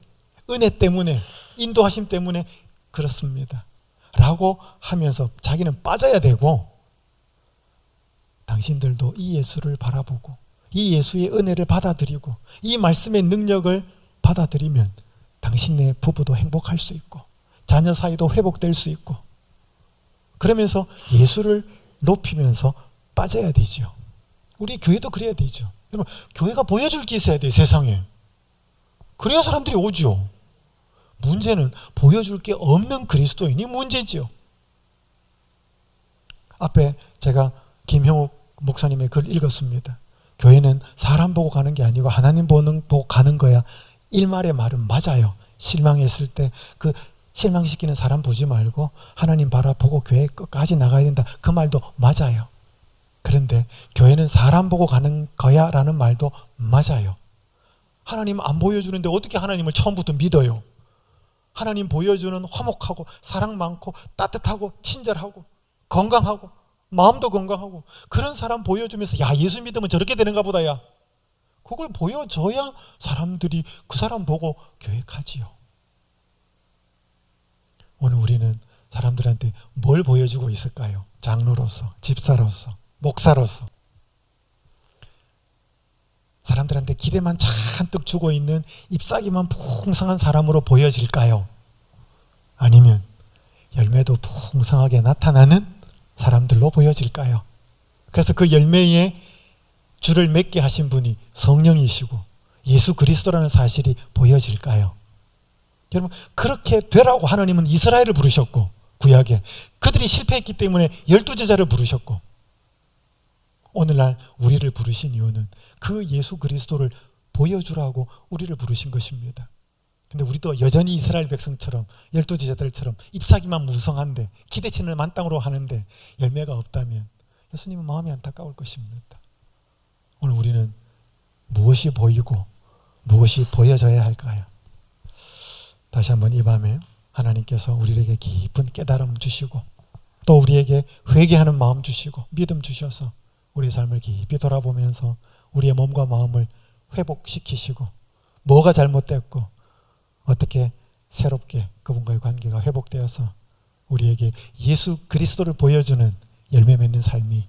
은혜 때문에, 인도하심 때문에 그렇습니다. 라고 하면서 자기는 빠져야 되고, 당신들도 이 예수를 바라보고 이 예수의 은혜를 받아들이고 이 말씀의 능력을 받아들이면 당신의 부부도 행복할 수 있고 자녀 사이도 회복될 수 있고, 그러면서 예수를 높이면서 빠져야 되죠. 우리 교회도 그래야 되죠. 여러분, 교회가 보여줄 게 있어야 돼요, 세상에. 그래야 사람들이 오죠. 문제는 보여줄 게 없는 그리스도인이 문제죠. 앞에 제가 김형욱 목사님의 글 읽었습니다. 교회는 사람 보고 가는 게 아니고 하나님 보고 가는 거야. 일말의 말은 맞아요. 실망했을 때 그 실망시키는 사람 보지 말고 하나님 바라보고 교회 끝까지 나가야 된다. 그 말도 맞아요. 그런데 교회는 사람 보고 가는 거야 라는 말도 맞아요. 하나님 안 보여주는데 어떻게 하나님을 처음부터 믿어요? 하나님 보여주는 화목하고 사랑 많고 따뜻하고 친절하고 건강하고 마음도 건강하고 그런 사람 보여주면서 야, 예수 믿으면 저렇게 되는가 보다, 야, 그걸 보여줘야 사람들이 그 사람 보고 교회 가지요. 오늘 우리는 사람들한테 뭘 보여주고 있을까요? 장로로서, 집사로서, 목사로서 사람들한테 기대만 잔뜩 주고 있는 잎사귀만 풍성한 사람으로 보여질까요? 아니면 열매도 풍성하게 나타나는 사람들로 보여질까요? 그래서 그 열매의 줄을 맺게 하신 분이 성령이시고 예수 그리스도라는 사실이 보여질까요? 여러분, 그렇게 되라고 하나님은 이스라엘을 부르셨고, 구약에 그들이 실패했기 때문에 12제자를 부르셨고, 오늘날 우리를 부르신 이유는 그 예수 그리스도를 보여주라고 우리를 부르신 것입니다. 근데 우리도 여전히 이스라엘 백성처럼 12제자들처럼 잎사귀만 무성한데 기대치는 만땅으로 하는데 열매가 없다면 예수님은 마음이 안타까울 것입니다. 오늘 우리는 무엇이 보이고 무엇이 보여져야 할까요? 다시 한번 이 밤에 하나님께서 우리에게 깊은 깨달음 주시고 또 우리에게 회개하는 마음 주시고 믿음 주셔서 우리의 삶을 깊이 돌아보면서 우리의 몸과 마음을 회복시키시고 뭐가 잘못됐고 어떻게 새롭게 그분과의 관계가 회복되어서 우리에게 예수 그리스도를 보여주는 열매 맺는 삶이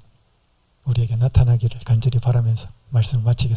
우리에게 나타나기를 간절히 바라면서 말씀을 마치겠습니다.